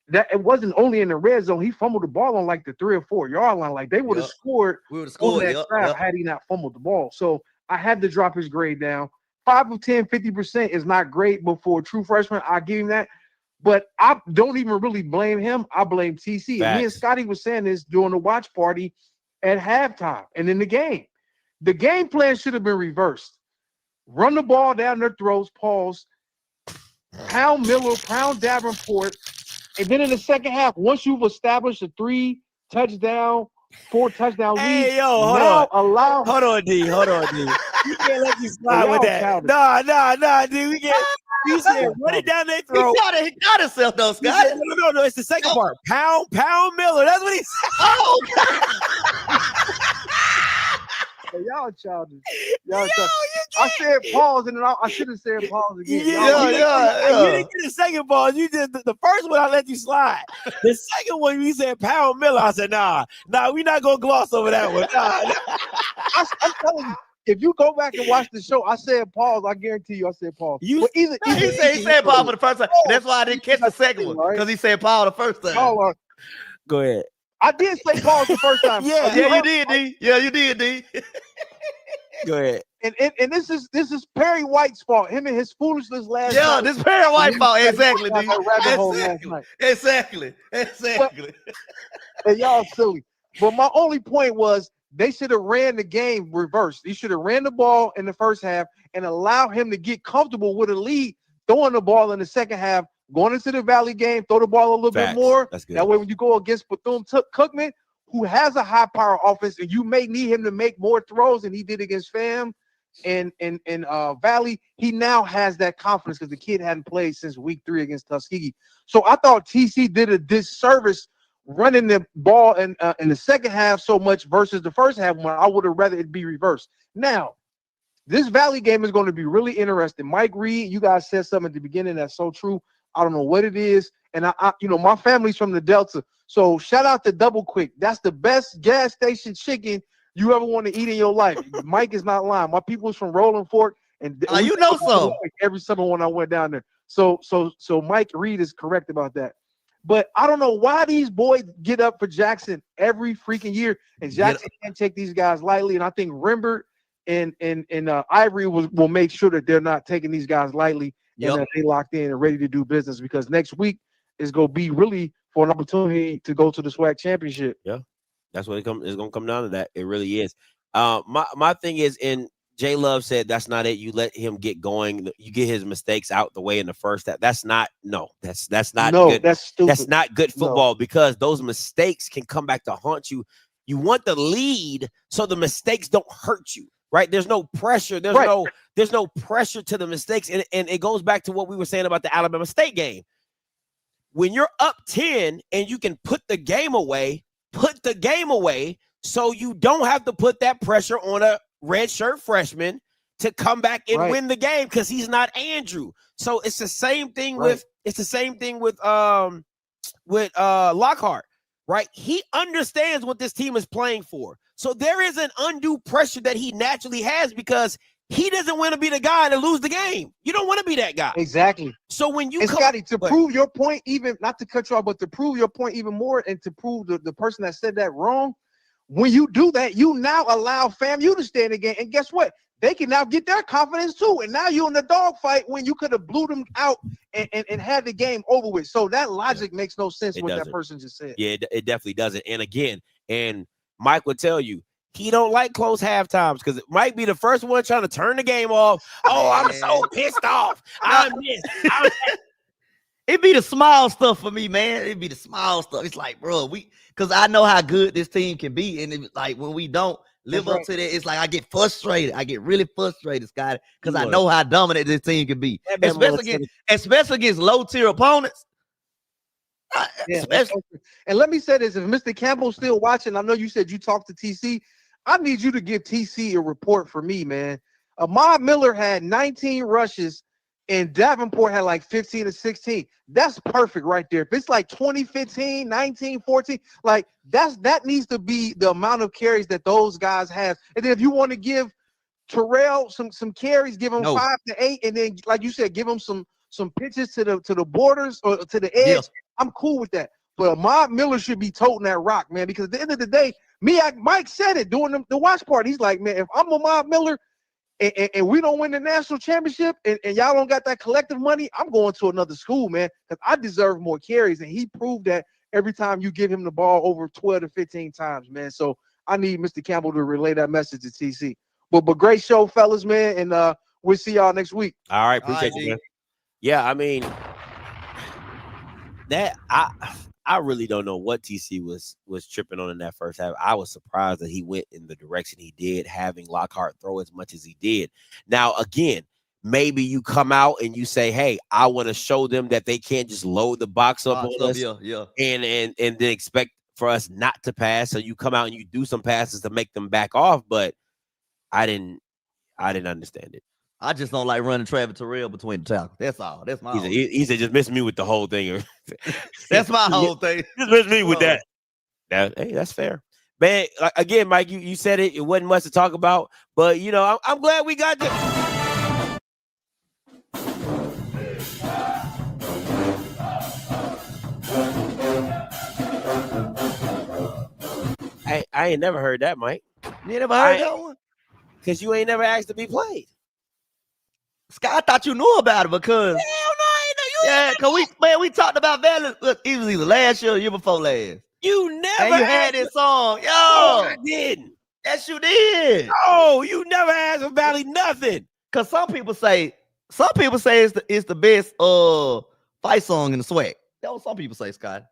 Speaker 12: That it wasn't only in the red zone. He fumbled the ball on like the 3 or 4 yard line. Like, they would have scored.
Speaker 7: We would have scored
Speaker 12: that drive had he not fumbled the ball. So I had to drop his grade down. 5 of 10, 50% is not great, but for a true freshman, I give him that. But I don't even really blame him. I blame TC. And me and Scotty was saying this during the watch party at halftime and in the game. The game plan should have been reversed. Run the ball down their throats, pause, pound Miller, pound Davenport, and then in the second half, once you've established a 3-touchdown, 4-touchdown lead,
Speaker 6: hey, yo, hold on, D. You can't let you slide with that. Nah, D. We can't. You said run it down their throat.
Speaker 7: He got himself though, Scott.
Speaker 6: Said, no. It's the second part. Pound Miller. That's what he said.
Speaker 7: Oh, God.
Speaker 12: Hey, y'all childish. I said pause, and then I should have said pause again.
Speaker 6: You didn't get the second pause. You did the first one. I let you slide. The second one, you said pound Miller. I said nah. We're not gonna gloss over that one.
Speaker 12: I'm telling you. If you go back and watch the show, I said pause. I guarantee you, I said pause.
Speaker 7: He said pause for the first time. That's why I didn't catch the second one, because he said pause the first time.
Speaker 6: Go ahead.
Speaker 12: I did say pause the first time.
Speaker 7: You did, D. Yeah, you did, D.
Speaker 6: Go ahead.
Speaker 12: And this is Perry White's fault. Him and his foolishness last night.
Speaker 7: Yeah, this Perry White's fault. Exactly, D. Exactly.
Speaker 12: And y'all silly. But my only point was, they should have ran the game reversed. They should have ran the ball in the first half and allow him to get comfortable with a lead, throwing the ball in the second half going into the Valley game, throw the ball a little bit more.
Speaker 6: That's good.
Speaker 12: That way, when you go against Bethune-Cookman, who has a high-power offense, and you may need him to make more throws than he did against FAM and Valley, he now has that confidence because the kid hadn't played since week 3 against Tuskegee. So I thought TC did a disservice running the ball in the second half so much versus the first half when I would have rather it be reversed. Now, this Valley game is going to be really interesting. Mike Reed, you guys said something at the beginning that's so true. I don't know what it is. And I my family's from the Delta. So shout out to Double Quick. That's the best gas station chicken you ever want to eat in your life. Mike is not lying. My people's from Rolling Fork, and
Speaker 7: you know so.
Speaker 12: Every summer when I went down there. So Mike Reed is correct about that. But I don't know why these boys get up for Jackson every freaking year, and Jackson can't take these guys lightly. And I think Rembert and Ivory will make sure that they're not taking these guys lightly and that they locked in and ready to do business, because next week is going to be really for an opportunity to go to the Swac championship.
Speaker 6: Yeah, that's what it's going to come down to. That it really is. My thing is, and J Love said that's not it. You let him get going. You get his mistakes out the way in the first half. That's not good.
Speaker 12: That's stupid.
Speaker 6: That's not good football because those mistakes can come back to haunt you. You want the lead so the mistakes don't hurt you. Right? There's no pressure. There's no pressure to the mistakes. And it goes back to what we were saying about the Alabama State game. When you're up 10 and you can put the game away so you don't have to put that pressure on a redshirt freshman to come back and win the game because he's not Andrew. So it's the same thing with Lockhart. Right? He understands what this team is playing for. So there is an undue pressure that he naturally has because he doesn't want to be the guy to lose the game. You don't want to be that guy.
Speaker 12: Exactly.
Speaker 6: So when you
Speaker 12: Scotty, prove your point, even not to cut you off, but to prove your point even more and to prove the person that said that wrong, when you do that, you now allow FAMU to stay in the game. And guess what? They can now get their confidence too. And now you're in the dogfight when you could have blew them out and had the game over with. So that logic makes no sense what that person just said.
Speaker 6: Yeah, it definitely doesn't. And again, Mike would tell you, he don't like close half times because it might be the first one trying to turn the game off. Oh, I'm so pissed off.
Speaker 7: It'd be the small stuff for me, man. It'd be the small stuff. It's like, bro, because I know how good this team can be. And it's like when we don't live up to that, it's like I get frustrated. I get really frustrated, Scotty, because I know how dominant this team can be. Especially against low-tier opponents.
Speaker 12: And let me say this, if Mr. Campbell's still watching, I know you said you talked to TC. I need you to give TC a report for me, man. Ahmad Miller had 19 rushes and Davenport had like 15 or 16. That's perfect right there. If it's like 2015, 19, 14, like that needs to be the amount of carries that those guys have. And then if you want to give Terrell some carries, give him 5 to 8, and then like you said, give him some pitches to the borders or to the edge. Yeah. I'm cool with that. But Ahmad Miller should be toting that rock, man, because at the end of the day, Mike said it during the watch party. He's like, man, if I'm Ahmad Miller and we don't win the national championship and y'all don't got that collective money, I'm going to another school, man, because I deserve more carries. And he proved that every time you give him the ball over 12 to 15 times, man. So I need Mr. Campbell to relay that message to TC. But great show, fellas, man, and we'll see y'all next week.
Speaker 6: All right, appreciate you, man. Yeah, I mean, that I really don't know what TC was tripping on in that first half. I was surprised that he went in the direction he did, having Lockhart throw as much as he did. Now, again, maybe you come out and you say, hey, I want to show them that they can't just load the box up on us and then expect for us not to pass. So you come out and you do some passes to make them back off, but I didn't understand it.
Speaker 7: I just don't like running Travis Terrell between the tackles. That's all. That's my
Speaker 6: he said just miss me with the whole thing.
Speaker 7: That's my whole thing.
Speaker 6: Just miss me with that. Hey, that's fair. Man, again, Mike, you said it. It wasn't much to talk about, but, you know, I'm glad we got to. I ain't never heard that, Mike.
Speaker 7: You ain't never heard that one?
Speaker 6: Because you ain't never asked to be played.
Speaker 7: Scott, I thought you knew about it because
Speaker 6: hell no, I ain't know you.
Speaker 7: Yeah, because we talked about Valley. Look, it was either last year or year before last.
Speaker 6: You never
Speaker 7: and you had this song. Yo,
Speaker 6: no, I didn't.
Speaker 7: Yes, you did.
Speaker 6: Oh, you never asked about Valley nothing.
Speaker 7: Because some people say it's the best fight song in the Swac. That's what some people say, Scott.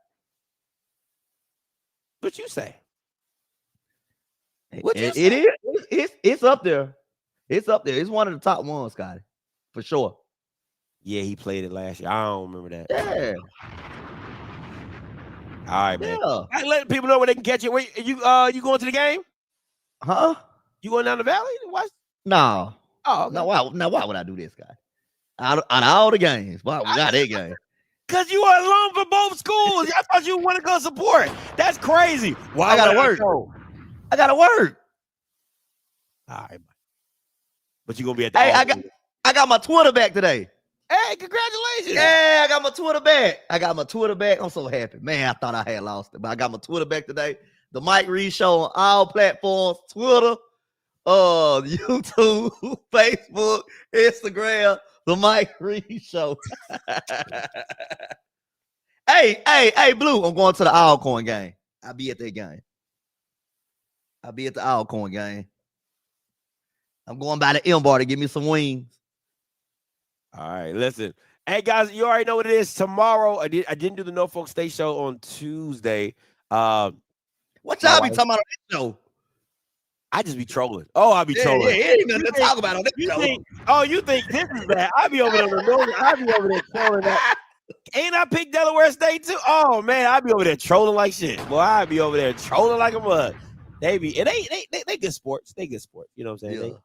Speaker 6: What you say?
Speaker 7: It's up there. It's up there. It's one of the top ones, Scotty, for sure.
Speaker 6: Yeah, he played it last year. I don't remember that.
Speaker 7: Yeah.
Speaker 6: All right, man.
Speaker 7: Yeah.
Speaker 6: I let people know where they can catch it. Wait, you going to the game?
Speaker 7: Huh?
Speaker 6: You going down the valley to watch?
Speaker 7: No.
Speaker 6: Oh, okay.
Speaker 7: Why would I do this, guy? Out of all the games, why we got that game?
Speaker 6: Because you are alum for both schools. I thought you want to go support. That's crazy. Why
Speaker 7: I gotta work. I gotta work.
Speaker 6: All right, but you're gonna be at the
Speaker 7: I got my Twitter back today.
Speaker 6: Hey, congratulations.
Speaker 7: Yeah, I got my Twitter back. I'm so happy. Man, I thought I had lost it, but I got my Twitter back today. The Mike Reed Show on all platforms, Twitter, YouTube, Facebook, Instagram, the Mike Reed Show. Hey, Blue, I'm going to the Alcorn game. I'll be at that game. I'll be at the Alcorn game. I'm going by the M bar to give me some wings.
Speaker 6: All right, listen. Hey, guys, you already know what it is. Tomorrow, I didn't do the Norfolk State show on Tuesday.
Speaker 7: What y'all be talking about on that show?
Speaker 6: I just be trolling. Oh, I be trolling.
Speaker 7: Yeah, ain't nothing to talk about on that show.
Speaker 6: You think this is bad? I be over there. I be over there trolling that. Ain't I picked Delaware State too? Oh man, I be over there trolling like shit. Boy, I be over there trolling like a mud. They good sports. They good sports. You know what I'm saying?
Speaker 7: Yeah.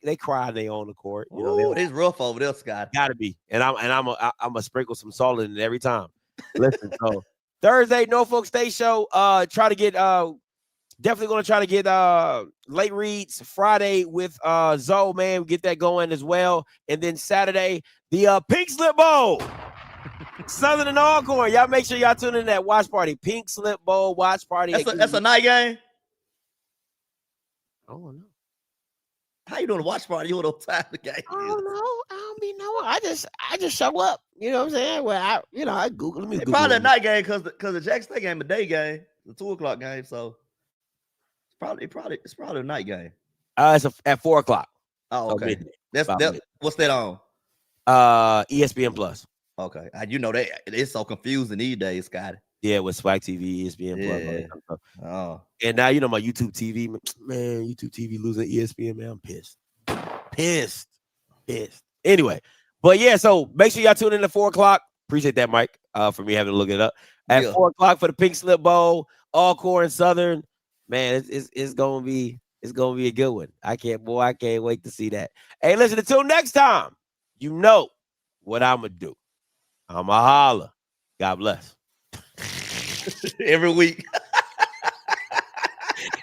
Speaker 6: They cry they on the court. You know,
Speaker 7: Ooh, it's rough over there, Scott.
Speaker 6: Gotta be. And I'm a sprinkle some salt in it every time. Listen, so Thursday, Norfolk State show. Try to get definitely gonna try to get late reads Friday with Zoe, man. We get that going as well. And then Saturday, the Pink Slip Bowl. Southern and Alcorn. Y'all make sure y'all tune in that watch party. Pink Slip Bowl watch party.
Speaker 7: That's a night game.
Speaker 6: I don't know.
Speaker 7: How you doing a watch party? You want to time the game?
Speaker 6: I don't know. I don't be knowing. I just show up. You know what I'm saying? Well, I Google. Let me Google.
Speaker 7: Probably a night game because the Jackson State game a day game, the 2:00 game. So it's probably a night game.
Speaker 6: It's at 4:00.
Speaker 7: Oh, okay.
Speaker 6: So
Speaker 7: what's that on?
Speaker 6: ESPN Plus.
Speaker 7: Okay, you know that it's so confusing these days, Scotty.
Speaker 6: Yeah, with Swac TV, ESPN Plus.
Speaker 7: Oh,
Speaker 6: and now you know my YouTube TV, man. YouTube TV losing ESPN, man. I'm pissed. Anyway, but yeah, so make sure y'all tune in at 4:00. Appreciate that, Mike, for me having to look it up at 4:00 for the Pink Slip Bowl, Alcorn and Southern. Man, it's gonna be a good one. I can't wait to see that. Hey, listen, until next time, you know what I'ma do. I'ma holla. God bless.
Speaker 7: Every week.